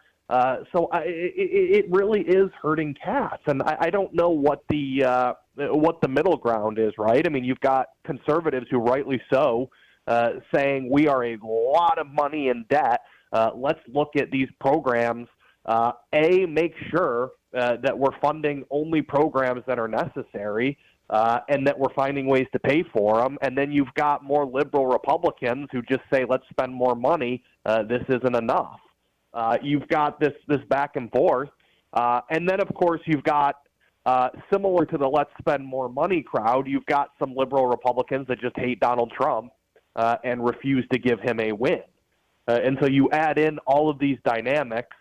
So it really is herding cats, and I don't know what the middle ground is. Right? I mean, you've got conservatives who, rightly so, saying we are a lot of money in debt. Let's look at these programs. Make sure that we're funding only programs that are necessary, and that we're finding ways to pay for them. And then you've got more liberal Republicans who just say, let's spend more money. This isn't enough. You've got this back and forth. And then, of course, you've got, similar to the let's spend more money crowd, you've got some liberal Republicans that just hate Donald Trump and refuse to give him a win. And so you add in all of these dynamics.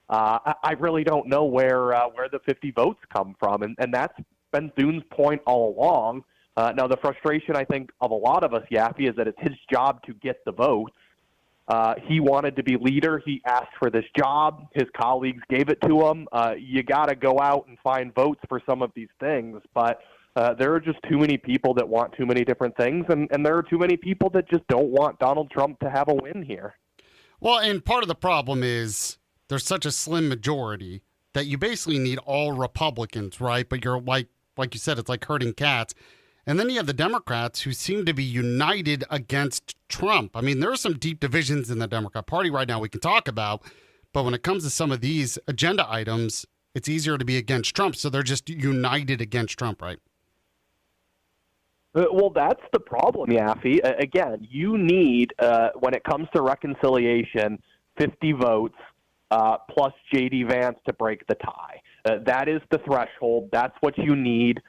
I really don't know where the 50 votes come from, and that's been Thune's point all along. Now, the frustration, I think, of a lot of us, Yaffee, is that it's his job to get the votes. He wanted to be leader. He asked for this job. His colleagues gave it to him. You got to go out and find votes for some of these things, but there are just too many people that want too many different things, and there are too many people that just don't want Donald Trump to have a win here. Well, and part of the problem is there's such a slim majority that you basically need all Republicans, right? But you're like you said, it's like herding cats. And then you have the Democrats who seem to be united against Trump. I mean, there are some deep divisions in the Democrat Party right now we can talk about. But when it comes to some of these agenda items, it's easier to be against Trump. So they're just united against Trump, right? Well, that's the problem, Yaffee. Again, you need, when it comes to reconciliation, 50 votes plus J.D. Vance to break the tie. That is the threshold. That's what you need.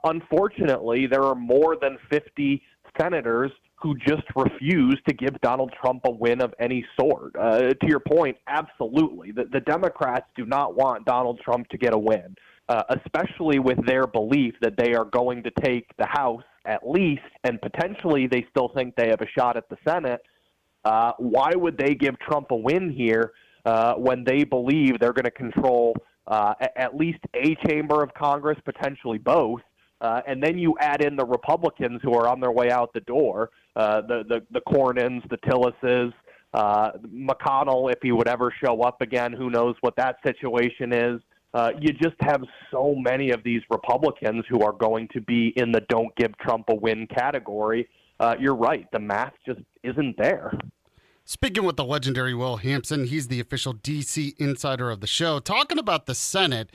Unfortunately, there are more than 50 senators who just refuse to give Donald Trump a win of any sort. To your point, absolutely. The Democrats do not want Donald Trump to get a win, especially with their belief that they are going to take the House at least, and potentially they still think they have a shot at the Senate. Why would they give Trump a win here when they believe they're going to control at least a chamber of Congress, potentially both. And then you add in the Republicans who are on their way out the door, the Cornyn's, the Tillises, McConnell, if he would ever show up again, who knows what that situation is. You just have so many of these Republicans who are going to be in the don't give Trump a win category. You're right. The math just isn't there. Speaking with the legendary Will Hampson, he's the official D.C. insider of the show, talking about the Senate.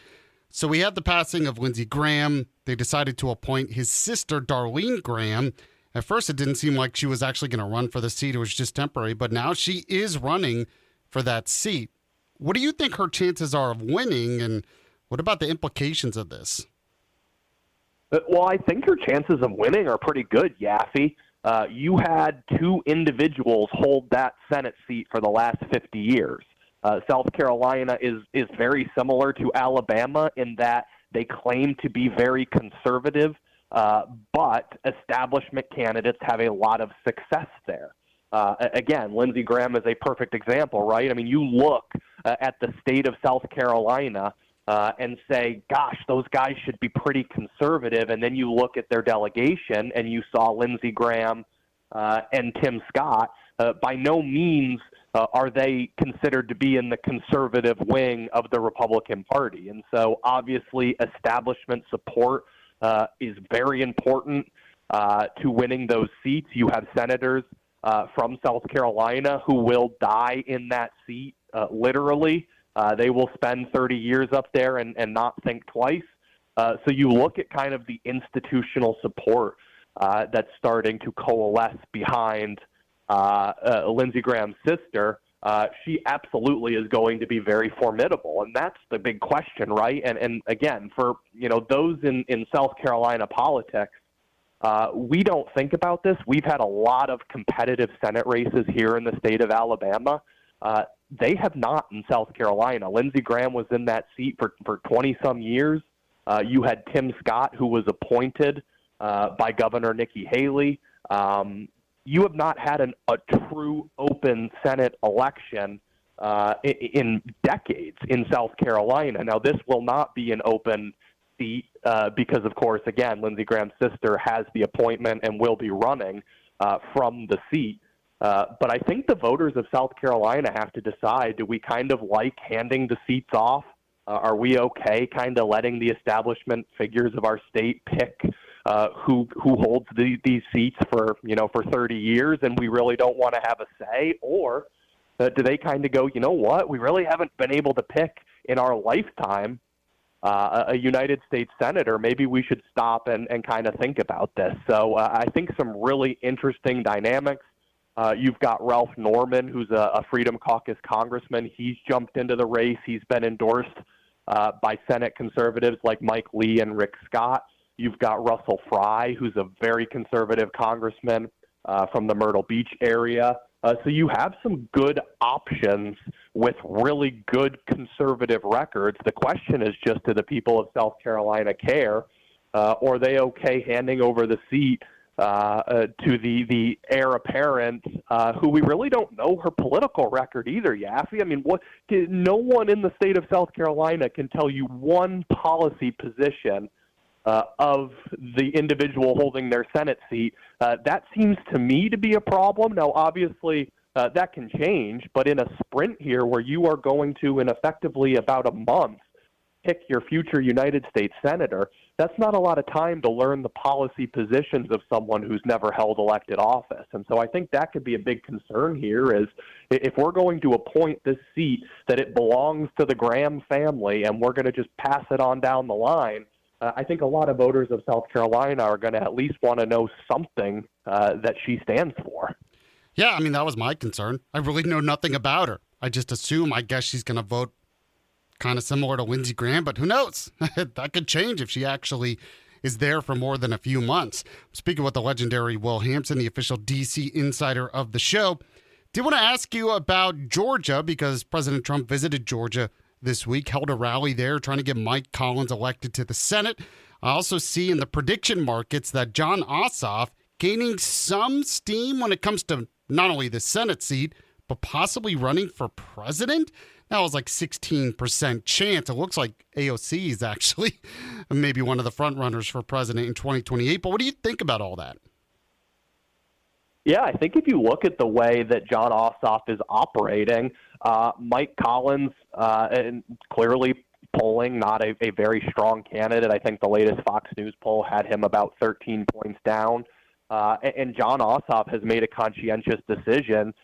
So we had the passing of Lindsey Graham. They decided to appoint his sister, Darlene Graham. At first, it didn't seem like she was actually going to run for the seat. It was just temporary. But now she is running for that seat. What do you think her chances are of winning, and what about the implications of this? Well, I think her chances of winning are pretty good, Yaffee. You had two individuals hold that Senate seat for the last 50 years. South Carolina is very similar to Alabama in that they claim to be very conservative, but establishment candidates have a lot of success there. Again, Lindsey Graham is a perfect example, right? I mean, you look at the state of South Carolina and say, gosh, those guys should be pretty conservative. And then you look at their delegation and you saw Lindsey Graham and Tim Scott. By no means are they considered to be in the conservative wing of the Republican Party. And so obviously establishment support is very important to winning those seats. You have senators from South Carolina who will die in that seat, literally. They will spend 30 years up there and not think twice. So you look at kind of the institutional support that's starting to coalesce behind Lindsey Graham's sister. She absolutely is going to be very formidable, and that's the big question, right? And again, for those in South Carolina politics, we don't think about this. We've had a lot of competitive Senate races here in the state of Alabama. They have not in South Carolina. Lindsey Graham was in that seat for 20-some years. You had Tim Scott, who was appointed by Governor Nikki Haley. You have not had a true open Senate election in decades in South Carolina. Now, this will not be an open seat because, of course, again, Lindsey Graham's sister has the appointment and will be running from the seat. But I think the voters of South Carolina have to decide, do we kind of like handing the seats off? Are we okay kind of letting the establishment figures of our state pick who holds these seats for 30 years and we really don't want to have a say? Or do they kind of go, you know what, we really haven't been able to pick in our lifetime a United States senator. Maybe we should stop and kind of think about this. So I think some really interesting dynamics. You've got Ralph Norman, who's a Freedom Caucus congressman. He's jumped into the race. He's been endorsed by Senate conservatives like Mike Lee and Rick Scott. You've got Russell Fry, who's a very conservative congressman from the Myrtle Beach area. So you have some good options with really good conservative records. The question is just, do the people of South Carolina care? Or are they okay handing over the seat to the heir apparent, who we really don't know her political record either, Yaffee? I mean, no one in the state of South Carolina can tell you one policy position of the individual holding their Senate seat. That seems to me to be a problem. Now, obviously, that can change, but in a sprint here where you are going to, in effectively about a month, pick your future United States senator, that's not a lot of time to learn the policy positions of someone who's never held elected office. And so I think that could be a big concern here is if we're going to appoint this seat that it belongs to the Graham family and we're going to just pass it on down the line, I think a lot of voters of South Carolina are going to at least want to know something that she stands for. Yeah, I mean, that was my concern. I really know nothing about her. I just assume, I guess she's going to vote kind of similar to Lindsey Graham, but who knows? That could change if she actually is there for more than a few months. Speaking with the legendary Will Hampson, the official D.C. insider of the show, did want to ask you about Georgia because President Trump visited Georgia this week, held a rally there trying to get Mike Collins elected to the Senate. I also see in the prediction markets that John Ossoff gaining some steam when it comes to not only the Senate seat, but possibly running for president. That was like 16% chance. It looks like AOC is actually maybe one of the front runners for president in 2028. But what do you think about all that? Yeah, I think if you look at the way that John Ossoff is operating, Mike Collins and clearly polling not a very strong candidate. I think the latest Fox News poll had him about 13 points down. And John Ossoff has made a conscientious decision.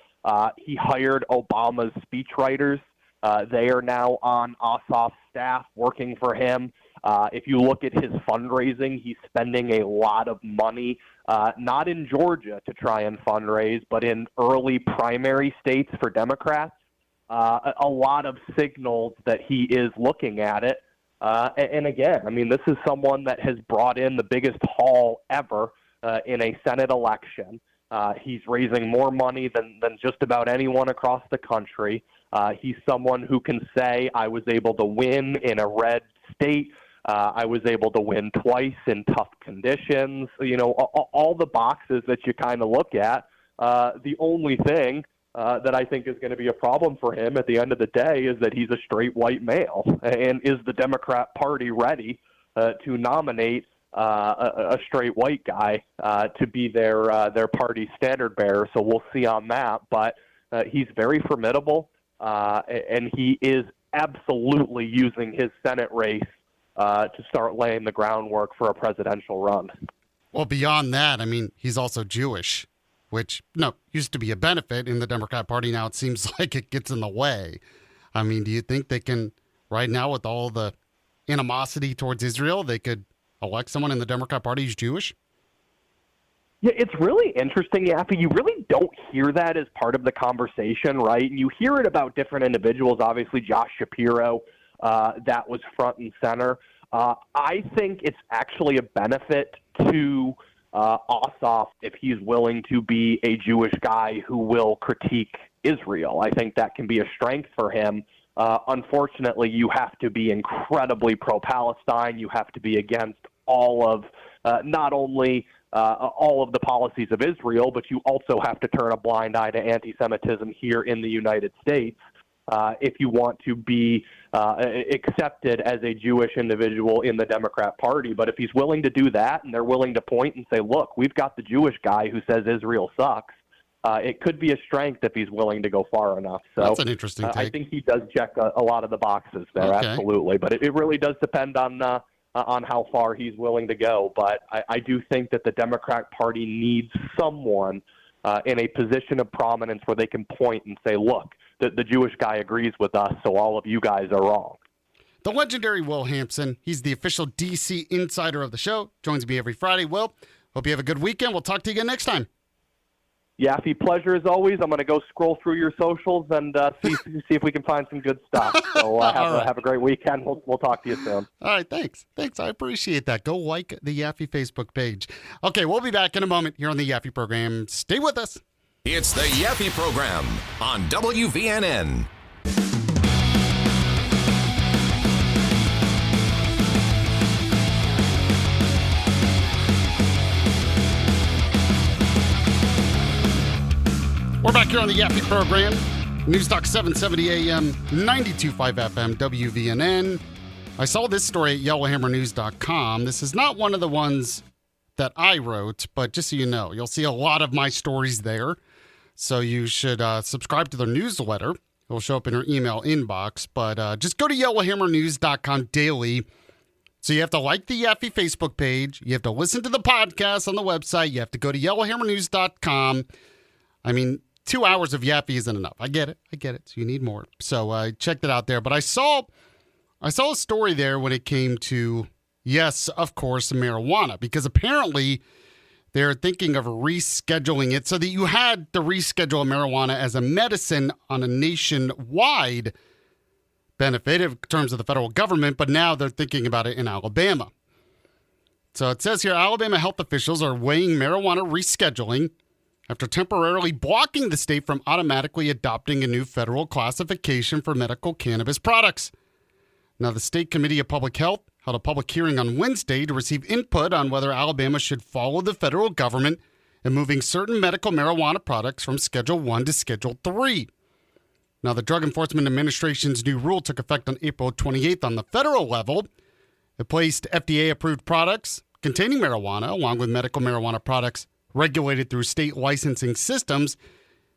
He hired Obama's speechwriters. They are now on Ossoff's staff working for him. If you look at his fundraising, he's spending a lot of money, not in Georgia to try and fundraise, but in early primary states for Democrats. A lot of signals that he is looking at it. And again, I mean, this is someone that has brought in the biggest haul ever in a Senate election. He's raising more money than just about anyone across the country. He's someone who can say, I was able to win in a red state. I was able to win twice in tough conditions. You know, all the boxes that you kind of look at. The only thing that I think is going to be a problem for him at the end of the day is that he's a straight white male. And is the Democrat Party ready to nominate a straight white guy to be their party standard bearer? So we'll see on that. But he's very formidable, and he is absolutely using his Senate race to start laying the groundwork for a presidential run. Well, beyond that, I mean, he's also Jewish, which, used to be a benefit in the Democrat Party. Now it seems like it gets in the way. I mean, do you think they can, right now with all the animosity towards Israel, they could elect someone in the Democrat Party who's Jewish? Yeah, it's really interesting, Yaffee. You really don't hear that as part of the conversation, right? You hear it about different individuals. Obviously, Josh Shapiro, that was front and center. I think it's actually a benefit to Ossoff if he's willing to be a Jewish guy who will critique Israel. I think that can be a strength for him. Unfortunately, you have to be incredibly pro-Palestine. You have to be against all of, not only all of the policies of Israel, but you also have to turn a blind eye to anti-Semitism here in the United States if you want to be accepted as a Jewish individual in the Democrat Party. But if he's willing to do that and they're willing to point and say, look, we've got the Jewish guy who says Israel sucks, it could be a strength if he's willing to go far enough. So that's an interesting take. I think he does check a lot of the boxes there, absolutely. But it really does depend on how far he's willing to go. But I do think that the Democrat Party needs someone in a position of prominence where they can point and say, look, the Jewish guy agrees with us, so all of you guys are wrong. The legendary Will Hampson, he's the official D.C. insider of the show, joins me every Friday. Will, hope you have a good weekend. We'll talk to you again next time. Yaffee, pleasure as always. I'm going to go scroll through your socials and see if we can find some good stuff. So have a great weekend. We'll talk to you soon. All right, thanks. I appreciate that. Go like the Yaffee Facebook page. Okay, we'll be back in a moment here on the Yaffee program. Stay with us. It's the Yaffee program on WVNN. We're back here on the Yaffee program. News Talk 770 AM, 92.5 FM, WVNN. I saw this story at yellowhammernews.com. This is not one of the ones that I wrote, but just so you know, you'll see a lot of my stories there. So you should subscribe to their newsletter. It'll show up in your email inbox. But just go to yellowhammernews.com daily. So you have to like the Yaffee Facebook page. You have to listen to the podcast on the website. You have to go to yellowhammernews.com. I mean, 2 hours of Yaffee isn't enough. I get it. So you need more. So I checked it out there. But I saw a story there when it came to, yes, of course, marijuana. Because apparently they're thinking of rescheduling it so that you had to reschedule marijuana as a medicine on a nationwide benefit in terms of the federal government. But now they're thinking about it in Alabama. So it says here, Alabama health officials are weighing marijuana rescheduling after temporarily blocking the state from automatically adopting a new federal classification for medical cannabis products. Now, the State Committee of Public Health held a public hearing on Wednesday to receive input on whether Alabama should follow the federal government in moving certain medical marijuana products from Schedule 1 to Schedule 3. Now, the Drug Enforcement Administration's new rule took effect on April 28th on the federal level. It placed FDA-approved products containing marijuana, along with medical marijuana products regulated through state licensing systems,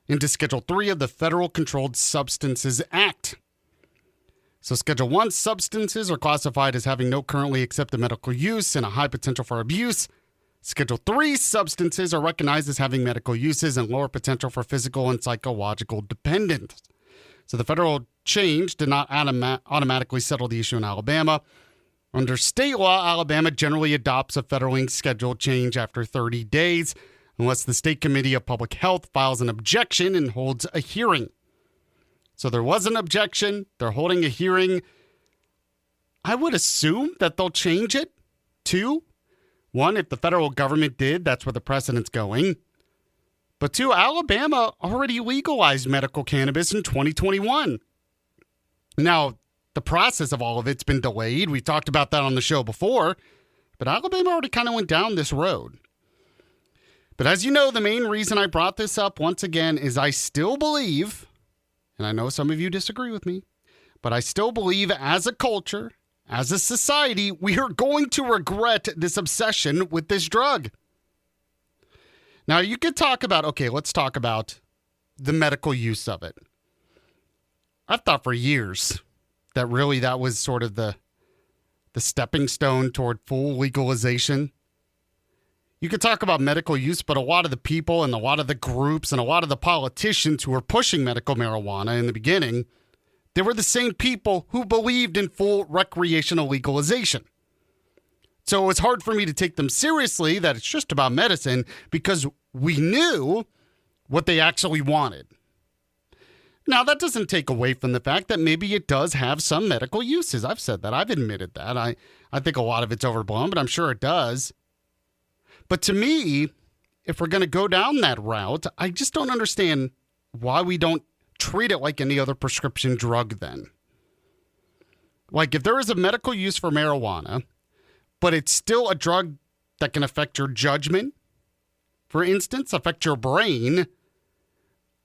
into Schedule 3 of the Federal Controlled Substances Act. So Schedule 1 substances are classified as having no currently accepted medical use and a high potential for abuse. Schedule 3 substances are recognized as having medical uses and lower potential for physical and psychological dependence. So the federal change did not automatically settle the issue in Alabama. Under state law, Alabama generally adopts a federally scheduled change after 30 days, unless the State Committee of Public Health files an objection and holds a hearing. So there was an objection. They're holding a hearing. I would assume that they'll change it. 2, 1, if the federal government did, that's where the precedent's going. But 2, Alabama already legalized medical cannabis in 2021. Now, the process of all of it's been delayed. We talked about that on the show before. But Alabama already kind of went down this road. But as you know, the main reason I brought this up once again is I still believe, and I know some of you disagree with me, but I still believe as a culture, as a society, we are going to regret this obsession with this drug. Now, you could talk about, okay, let's talk about the medical use of it. I've thought for years that really that was sort of the stepping stone toward full legalization. You could talk about medical use, but a lot of the people and a lot of the groups and a lot of the politicians who were pushing medical marijuana in the beginning, they were the same people who believed in full recreational legalization. So it was hard for me to take them seriously that it's just about medicine because we knew what they actually wanted. Now, that doesn't take away from the fact that maybe it does have some medical uses. I've said that. I've admitted that. I think a lot of it's overblown, but I'm sure it does. But to me, if we're going to go down that route, I just don't understand why we don't treat it like any other prescription drug then. Like if there is a medical use for marijuana, but it's still a drug that can affect your judgment, for instance, affect your brain,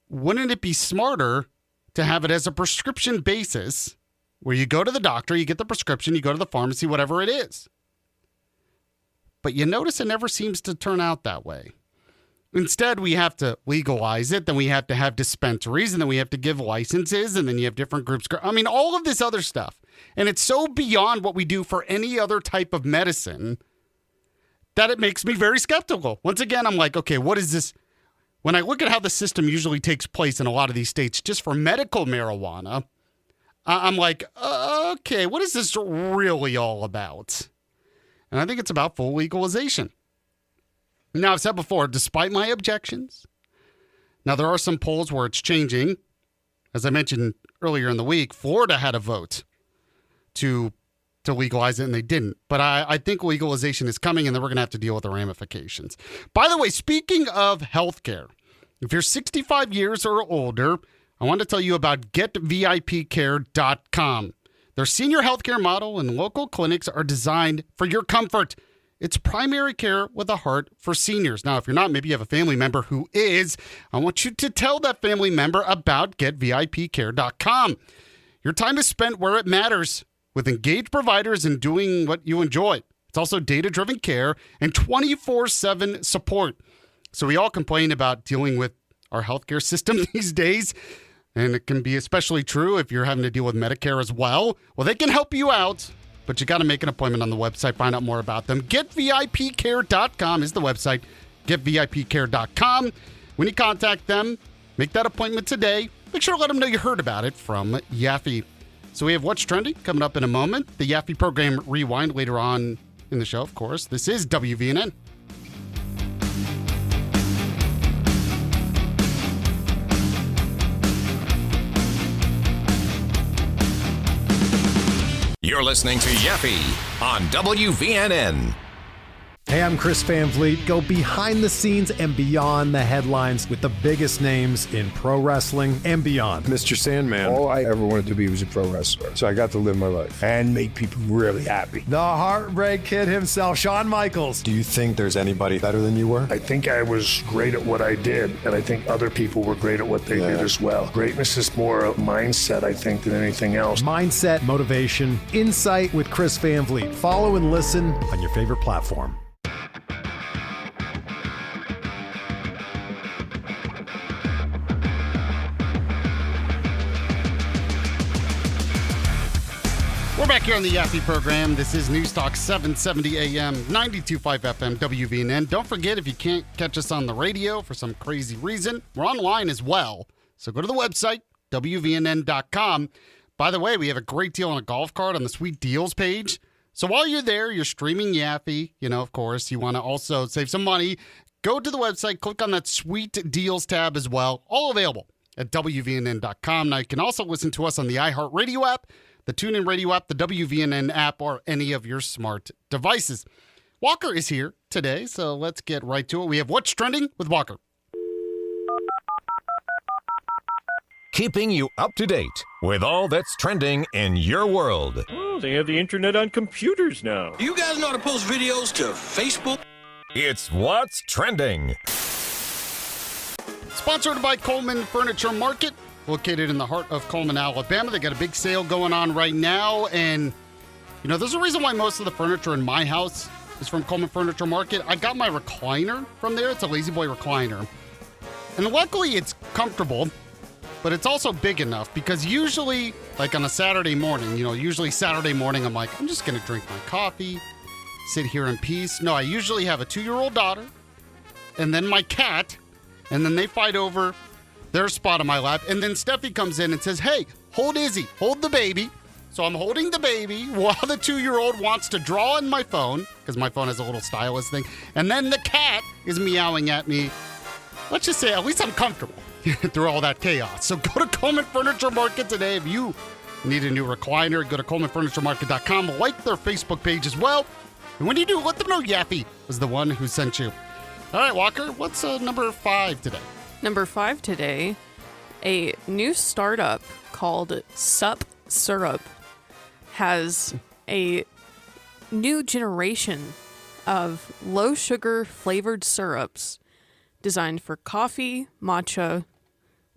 wouldn't it be smarter to have it as a prescription basis where you go to the doctor, you get the prescription, you go to the pharmacy, whatever it is? But you notice it never seems to turn out that way. Instead, we have to legalize it, then we have to have dispensaries, and then we have to give licenses, and then you have different groups. I mean, all of this other stuff. And it's so beyond what we do for any other type of medicine that it makes me very skeptical. Once again, I'm like, okay, what is this? When I look at how the system usually takes place in a lot of these states, just for medical marijuana, I'm like, okay, what is this really all about? And I think it's about full legalization. Now, I've said before, despite my objections, now there are some polls where it's changing. As I mentioned earlier in the week, Florida had a vote to legalize it, and they didn't. But I think legalization is coming, and then we're going to have to deal with the ramifications. By the way, speaking of healthcare, if you're 65 years or older, I want to tell you about GetVIPCare.com. Their senior healthcare model and local clinics are designed for your comfort. It's primary care with a heart for seniors. Now, if you're not, maybe you have a family member who is. I want you to tell that family member about GetVIPCare.com. Your time is spent where it matters, with engaged providers and doing what you enjoy. It's also data-driven care and 24/7 support. So we all complain about dealing with our healthcare system these days. And it can be especially true if you're having to deal with Medicare as well. Well, they can help you out, but you got to make an appointment on the website, find out more about them. GetVIPCare.com is the website, GetVIPCare.com. When you contact them, make that appointment today. Make sure to let them know you heard about it from Yaffee. So we have What's Trending coming up in a moment. The Yaffee program rewind later on in the show, of course. This is WVNN. You're listening to Yaffee on WVNN. Hey, I'm Chris Van Vliet. Go behind the scenes and beyond the headlines with the biggest names in pro wrestling and beyond. Mr. Sandman. All I ever wanted to be was a pro wrestler. So I got to live my life and make people really happy. The Heartbreak Kid himself, Shawn Michaels. Do you think there's anybody better than you were? I think I was great at what I did, and I think other people were great at what they did as well. Greatness is more a mindset, I think, than anything else. Mindset, motivation, insight with Chris Van Vliet. Follow and listen on your favorite platform. We're back here on the Yaffee program. This is News Talk 770 AM, 92.5 FM, WVNN. Don't forget, if you can't catch us on the radio for some crazy reason, we're online as well. So go to the website, WVNN.com. By the way, we have a great deal on a golf cart on the Sweet Deals page. So while you're there, you're streaming Yaffee. You know, of course, you want to also save some money. Go to the website, click on that Sweet Deals tab as well. All available at WVNN.com. Now, you can also listen to us on the iHeartRadio app, the TuneIn Radio app, the WVNN app, or any of your smart devices. Walker is here today, so let's get right to it. We have What's Trending with Walker. Keeping you up to date with all that's trending in your world. Oh, they have the internet on computers now. You guys know how to post videos to Facebook? It's What's Trending. Sponsored by Coleman Furniture Market, located in the heart of Coleman, Alabama. They got a big sale going on right now. And, you know, there's a reason why most of the furniture in my house is from Coleman Furniture Market. I got my recliner from there. It's a Lazy Boy recliner. And luckily, it's comfortable, but it's also big enough because usually, like on a Saturday morning, usually Saturday morning, I'm like, I'm just going to drink my coffee, sit here in peace. No, I usually have a 2-year-old daughter and then my cat, and then they fight over their spot on my lap. And then Steffi comes in and says, hey, hold Izzy, hold the baby. So I'm holding the baby while the 2-year-old wants to draw on my phone, because my phone has a little stylus thing. And then the cat is meowing at me. Let's just say, at least I'm comfortable through all that chaos. So go to Coleman Furniture Market today. If you need a new recliner, go to ColemanFurnitureMarket.com. Like their Facebook page as well. And when you do, let them know Yaffee was the one who sent you. All right, Walker, what's number 5 today? Number 5 today, a new startup called Sup Syrup has a new generation of low-sugar flavored syrups designed for coffee, matcha,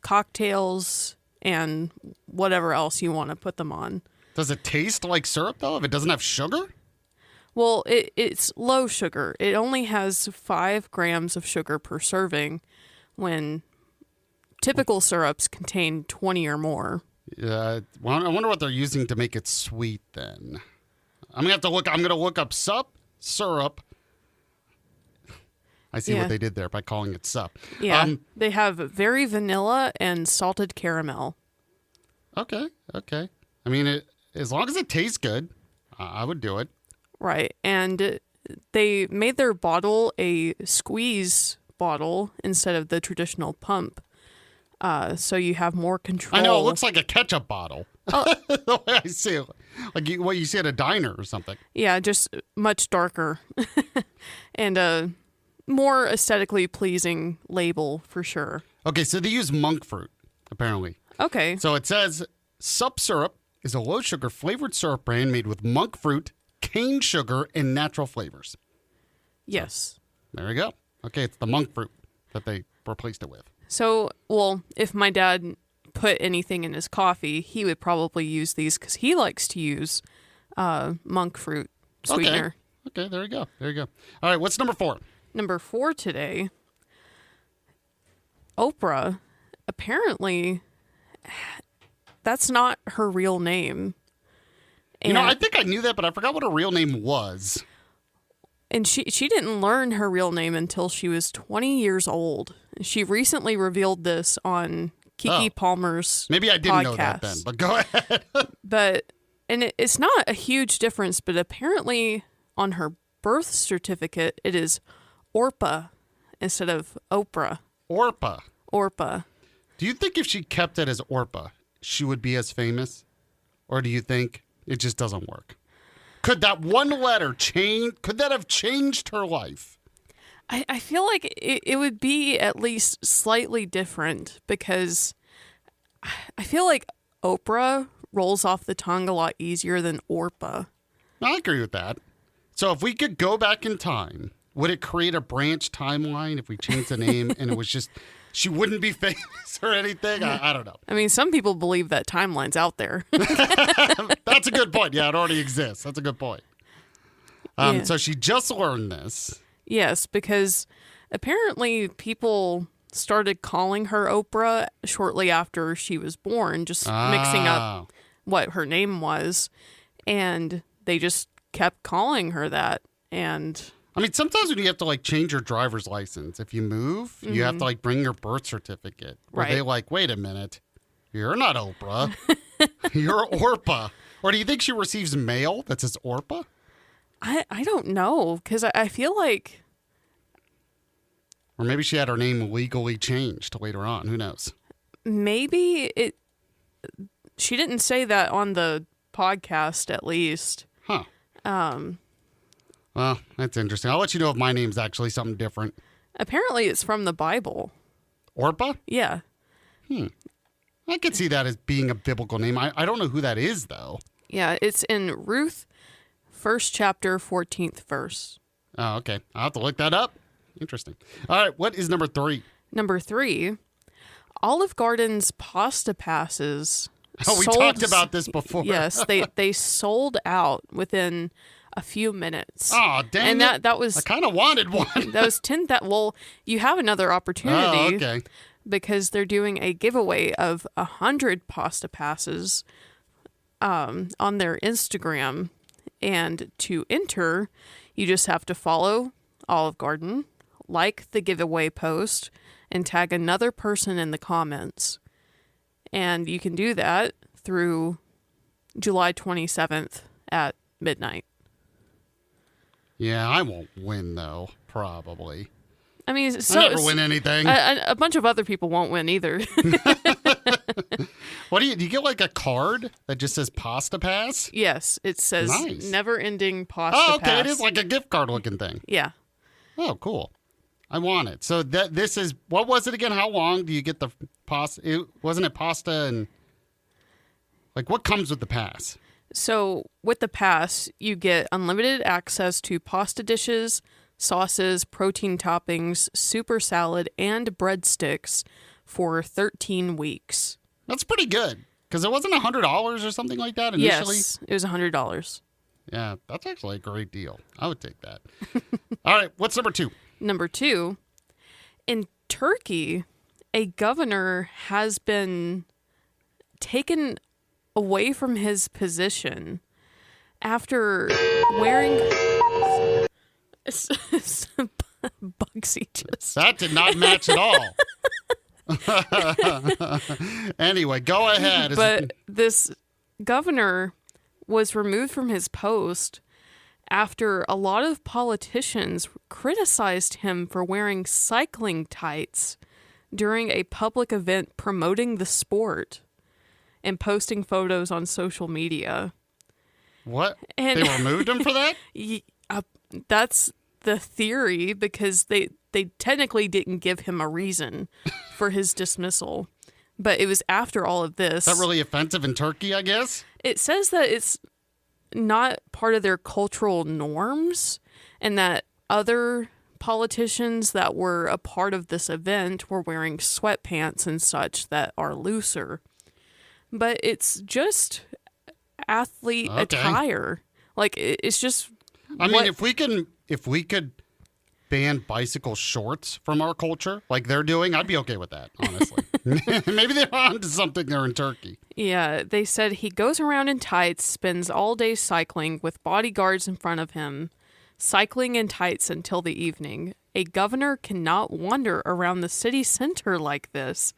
cocktails, and whatever else you want to put them on. Does it taste like syrup, though, if it doesn't have sugar? Well, it's low sugar. It only has 5 grams of sugar per serving, when typical syrups contain 20 or more. Yeah, well, I wonder what they're using to make it sweet then. I'm going to look up Sup Syrup. I see what they did there by calling it Sup. Yeah, they have very vanilla and salted caramel. Okay. I mean, as long as it tastes good, I would do it. Right, and they made their bottle a squeeze bottle instead of the traditional pump, so you have more control. I know, it looks like a ketchup bottle. Oh. The way I see it. Like what you see at a diner or something. Yeah, just much darker. And a more aesthetically pleasing label for sure. Okay, so they use monk fruit, apparently. Okay. So it says, Sup Syrup is a low-sugar flavored syrup brand made with monk fruit, cane sugar, and natural flavors. Yes. So, there you go. Okay, it's the monk fruit that they replaced it with. So, well, if my dad put anything in his coffee, he would probably use these because he likes to use monk fruit sweetener. Okay, there you go. All right, what's number 4? Number 4 today, Oprah, apparently, that's not her real name. And, I think I knew that, but I forgot what her real name was. And she didn't learn her real name until she was 20 years old. She recently revealed this on Keke Palmer's Maybe I didn't podcast. know that then, but go ahead. It's not a huge difference, but apparently on her birth certificate, it is Orpa instead of Oprah. Orpa. Do you think if she kept it as Orpa, she would be as famous? Or do you think it just doesn't work? Could that one letter change? Could that have changed her life? I feel like it would be at least slightly different because I feel like Oprah rolls off the tongue a lot easier than Orpah. I agree with that. So if we could go back in time, would it create a branch timeline if we changed the name and it was just, she wouldn't be famous or anything? I don't know. I mean, some people believe that timeline's out there. That's a good point. Yeah, it already exists. That's a good point. Yeah. So she just learned this. Yes, because apparently people started calling her Oprah shortly after she was born, just mixing up what her name was. And they just kept calling her that. And I mean, sometimes when you have to like change your driver's license, if you move, you have to like bring your birth certificate. Where they like, wait a minute, you're not Oprah, you're Orpah. Or do you think she receives mail that says Orpah? I don't know, because I feel like... Or maybe she had her name legally changed later on. Who knows? Maybe it... She didn't say that on the podcast, at least. Huh. Well, that's interesting. I'll let you know if my name's actually something different. Apparently it's from the Bible. Orpah? Yeah. I could see that as being a biblical name. I don't know who that is, though. Yeah, it's in Ruth, 1st chapter, 14th verse. Oh, okay. I'll have to look that up. Interesting. All right, what is number 3? Number 3, Olive Garden's pasta passes. Oh, we talked about this before. Yes, they sold out within a few minutes. Oh, dang and that was... I kind of wanted one. That was 10... Well, you have another opportunity. Oh, okay. Because they're doing a giveaway of 100 pasta passes on their Instagram. And to enter, you just have to follow Olive Garden, like the giveaway post, and tag another person in the comments. And you can do that through July 27th at midnight. Yeah, I won't win, though, probably. I mean, so I never win anything. A bunch of other people won't win either. What do you get like a card that just says pasta pass? Yes, it says never ending pasta pass. Oh, okay, pass. it is like a gift card looking thing. Yeah. Oh, cool. I want it. So this is, what was it again? How long do you get the pasta? Wasn't it pasta and like what comes with the pass? So with the pass, you get unlimited access to pasta dishes, sauces, protein toppings, super salad, and breadsticks for 13 weeks. That's pretty good. Because it wasn't $100 or something like that initially? Yes, it was $100. Yeah, that's actually a great deal. I would take that. All right, what's number 2? Number 2, in Turkey, a governor has been taken away from his position after wearing... Bugsy just... That did not match at all. Anyway, go ahead. But this governor was removed from his post after a lot of politicians criticized him for wearing cycling tights during a public event promoting the sport and posting photos on social media. What? And they removed him for that? That's the theory, because they technically didn't give him a reason for his dismissal. But it was after all of this. Is that really offensive in Turkey, I guess? It says that it's not part of their cultural norms, and that other politicians that were a part of this event were wearing sweatpants and such that are looser. But it's just athlete attire. Like, it's just... I mean, if we could ban bicycle shorts from our culture like they're doing, I'd be okay with that, honestly. Maybe they're on to something there in Turkey. Yeah, they said he goes around in tights, spends all day cycling with bodyguards in front of him, cycling in tights until the evening. A governor cannot wander around the city center like this.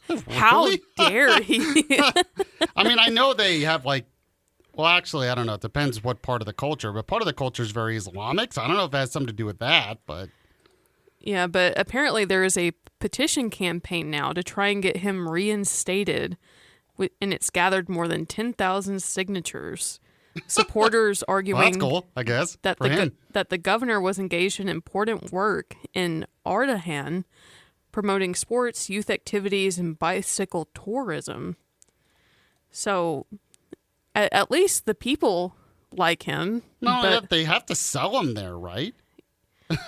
Really? How dare he? I mean, I know they have well, actually, I don't know. It depends what part of the culture, but part of the culture is very Islamic, so I don't know if it has something to do with that, but... Yeah, but apparently there is a petition campaign now to try and get him reinstated, and it's gathered more than 10,000 signatures. supporters arguing Well, that's cool, I guess, that for him. that the governor was engaged in important work in Ardahan, promoting sports, youth activities, and bicycle tourism. So, at least the people like him. No, but they have to sell him there, right?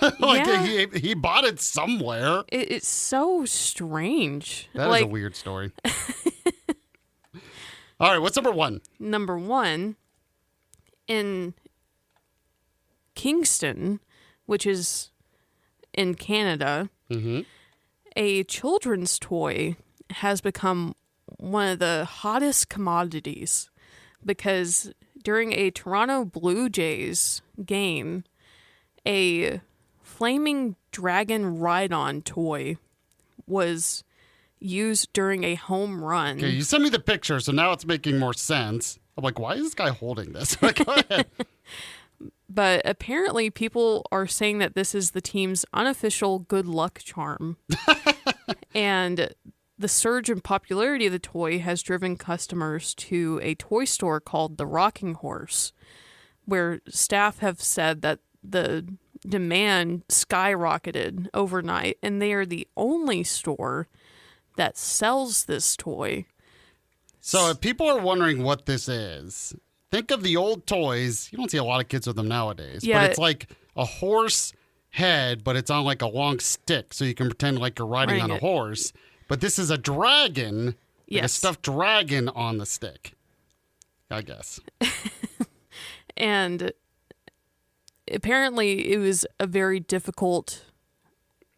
Yeah. He bought it somewhere. It's so strange. That is a weird story. All right, what's number one? Number one, in Kingston, which is in Canada, a children's toy has become one of the hottest commodities because during a Toronto Blue Jays game, a flaming dragon ride-on toy was used during a home run. Okay, you sent me the picture, so now it's making more sense. I'm like, why is this guy holding this? Go ahead. But apparently people are saying that this is the team's unofficial good luck charm. And the surge in popularity of the toy has driven customers to a toy store called The Rocking Horse, where staff have said that the demand skyrocketed overnight, and they are the only store that sells this toy. So if people are wondering what this is, think of the old toys. You don't see a lot of kids with them nowadays. Yeah. But it's like a horse head, but it's on like a long stick, so you can pretend like you're riding on a horse. But this is a dragon, like a Yes. stuffed dragon on the stick, I guess. And apparently it was a very difficult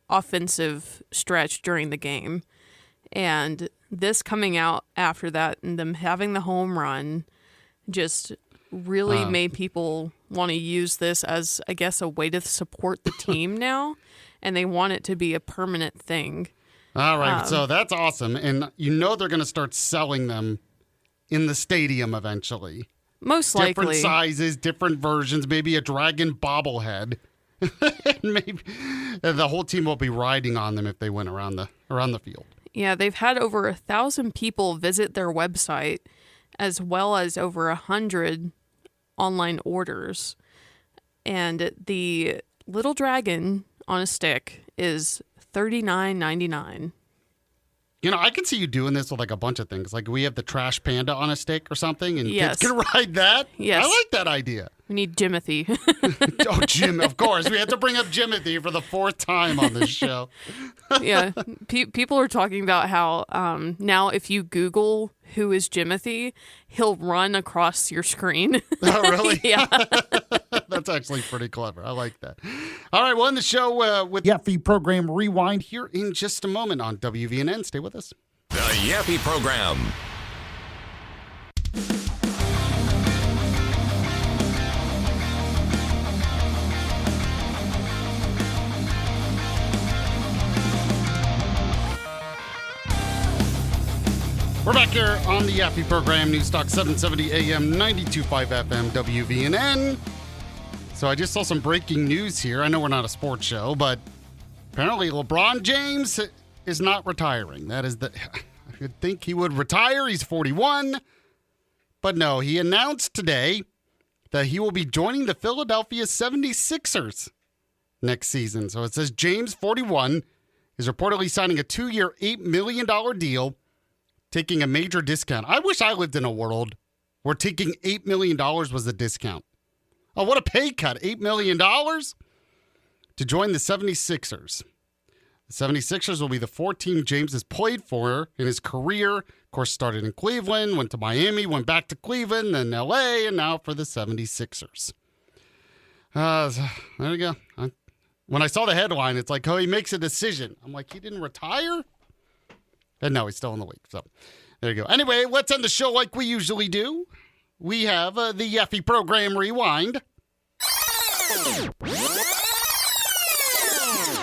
offensive stretch during the game. And this coming out after that and them having the home run just really made people want to use this as, I guess, a way to support the team now. And they want it to be a permanent thing. All right, so that's awesome. And you know they're going to start selling them in the stadium eventually. Most Different likely. sizes, different versions, maybe a dragon bobblehead. Maybe the whole team will be riding on them if they went around the field. Yeah, they've had over 1,000 people visit their website, as well as over 100 online orders. And the little dragon on a stick is $39.99. You know, I can see you doing this with like a bunch of things. Like we have the trash panda on a stick or something, and Yes. kids can ride that. Yes. I like that idea. We need Jimothy. Oh, Jim, of course. We had to bring up Jimothy for the fourth time on this show. Yeah. People are talking about how now if you Google who is Jimothy, he'll run across your screen. Oh, really? Yeah. That's actually pretty clever. I like that. All right, we'll end the show with Yaffee Program Rewind here in just a moment on WVNN. Stay with us. The Yaffee Program. We're back here on the Yaffee Program, News Talk 770 AM, 92.5 FM, WVNN. So I just saw some breaking news here. I know we're not a sports show, but apparently LeBron James is not retiring. That is I would think he would retire. He's 41. But no, he announced today that he will be joining the Philadelphia 76ers next season. So it says James, 41, is reportedly signing a 2-year, $8 million deal, taking a major discount. I wish I lived in a world where taking $8 million was a discount. Oh, what a pay cut. $8 million to join the 76ers. The 76ers will be the 4th team James has played for in his career. Of course, started in Cleveland, went to Miami, went back to Cleveland, then LA, and now for the 76ers. There you go. When I saw the headline, it's like, oh, he makes a decision. I'm like, he didn't retire? And no, he's still in the league. So there you go. Anyway, let's end the show like we usually do. We have the Yaffee Program Rewind.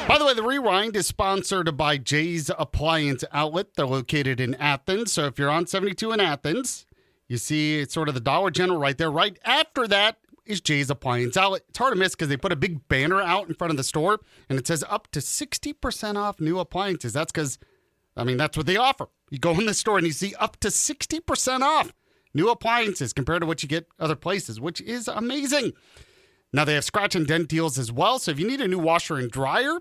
By the way, the Rewind is sponsored by Jay's Appliance Outlet. They're located in Athens. So if you're on 72 in Athens, you see it's sort of the Dollar General right there. Right after that is Jay's Appliance Outlet. It's hard to miss because they put a big banner out in front of the store, and it says up to 60% off new appliances. That's because, I mean, that's what they offer. You go in the store and you see up to 60% off. New appliances compared to what you get other places, which is amazing. Now, they have scratch and dent deals as well. So if you need a new washer and dryer,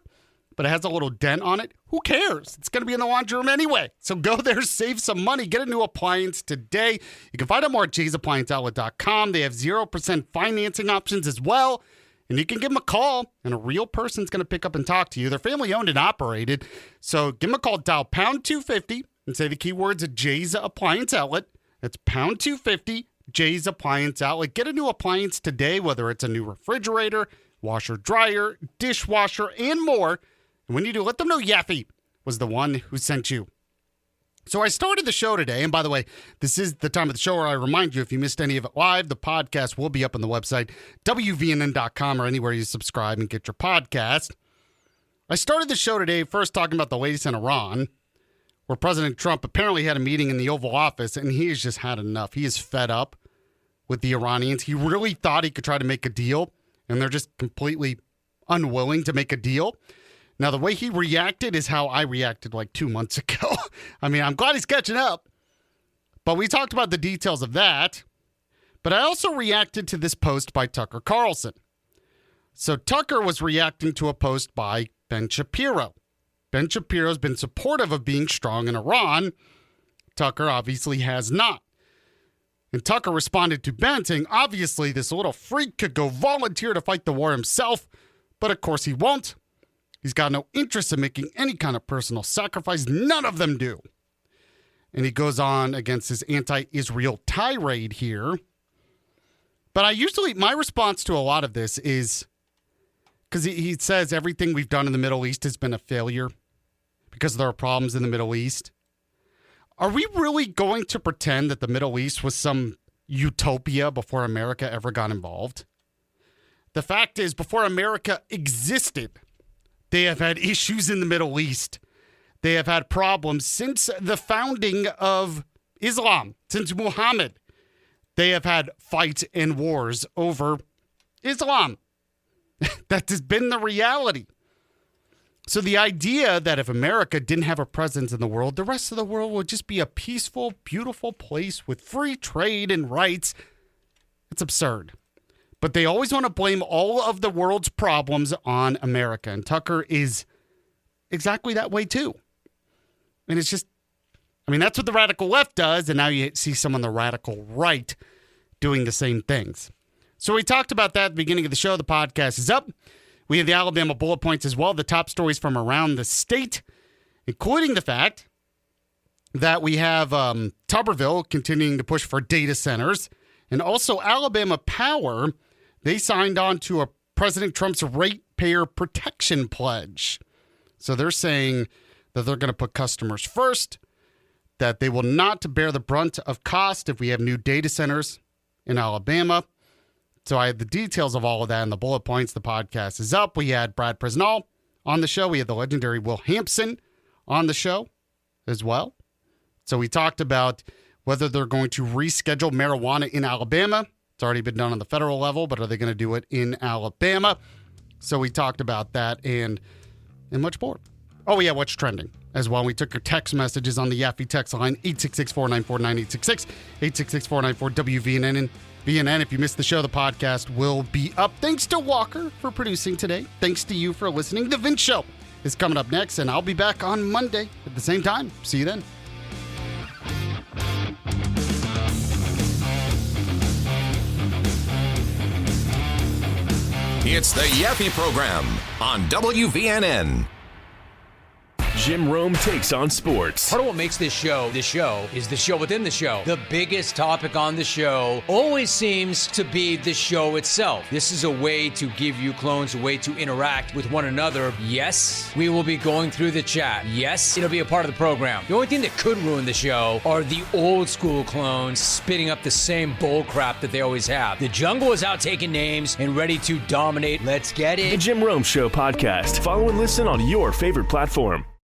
but it has a little dent on it, who cares? It's going to be in the laundry room anyway. So go there, save some money, get a new appliance today. You can find out more at jaysapplianceoutlet.com. They have 0% financing options as well. And you can give them a call, and a real person's going to pick up and talk to you. They're family-owned and operated. So give them a call, dial pound 250, and say the keywords at Jay's Appliance Outlet. That's pound 250, Jay's Appliance Outlet. Get a new appliance today, whether it's a new refrigerator, washer, dryer, dishwasher, and more. And when you do, let them know Yaffee was the one who sent you. So I started the show today, and by the way, this is the time of the show where I remind you, if you missed any of it live, the podcast will be up on the website, WVNN.com, or anywhere you subscribe and get your podcast. I started the show today first talking about the latest in Iran, where President Trump apparently had a meeting in the Oval Office, and he has just had enough. He is fed up with the Iranians. He really thought he could try to make a deal, and they're just completely unwilling to make a deal. Now, the way he reacted is how I reacted like 2 months ago. I mean, I'm glad he's catching up. But we talked about the details of that. But I also reacted to this post by Tucker Carlson. So Tucker was reacting to a post by Ben Shapiro. Ben Shapiro's been supportive of being strong in Iran. Tucker obviously has not. And Tucker responded to Ben saying, obviously, this little freak could go volunteer to fight the war himself. But of course he won't. He's got no interest in making any kind of personal sacrifice. None of them do. And he goes on against his anti-Israel tirade here. But my response to a lot of this is, because he says everything we've done in the Middle East has been a failure because there are problems in the Middle East. Are we really going to pretend that the Middle East was some utopia before America ever got involved? The fact is, before America existed, they have had issues in the Middle East. They have had problems since the founding of Islam, since Muhammad. They have had fights and wars over Islam. That has been the reality. So the idea that if America didn't have a presence in the world, the rest of the world would just be a peaceful, beautiful place with free trade and rights, it's absurd. But they always want to blame all of the world's problems on America. And Tucker is exactly that way too. And it's just, that's what the radical left does. And now you see some on the radical right doing the same things. So we talked about that at the beginning of the show. The podcast is up. We have the Alabama bullet points as well. The top stories from around the state, including the fact that we have Tuberville continuing to push for data centers. And also Alabama Power, they signed on to a President Trump's ratepayer protection pledge. So they're saying that they're going to put customers first, that they will not bear the brunt of cost if we have new data centers in Alabama. So I had the details of all of that in the bullet points. The podcast is up. We had Brad Presnell on the show. We had the legendary Will Hampson on the show as well. So we talked about whether they're going to reschedule marijuana in Alabama. It's already been done on the federal level, but are they going to do it in Alabama? So we talked about that and much more. Oh, yeah, what's trending as well. We took your text messages on the Yaffee text line, 866-494-9866, 866-494-WVNN. And VNN, if you missed the show, the podcast will be up. Thanks to Walker for producing today. Thanks to you for listening. The Vince Show is coming up next, and I'll be back on Monday at the same time. See you then. It's the Yaffee Program on WVNN. Jim Rome takes on sports. Part of what makes this show is the show within the show. The biggest topic on the show always seems to be the show itself. This is a way to give you clones a way to interact with one another. Yes, we will be going through the chat. Yes, it'll be a part of the program. The only thing that could ruin the show are the old school clones spitting up the same bull crap that they always have. The jungle is out taking names and ready to dominate. Let's get it. The Jim Rome Show podcast. Follow and listen on your favorite platform.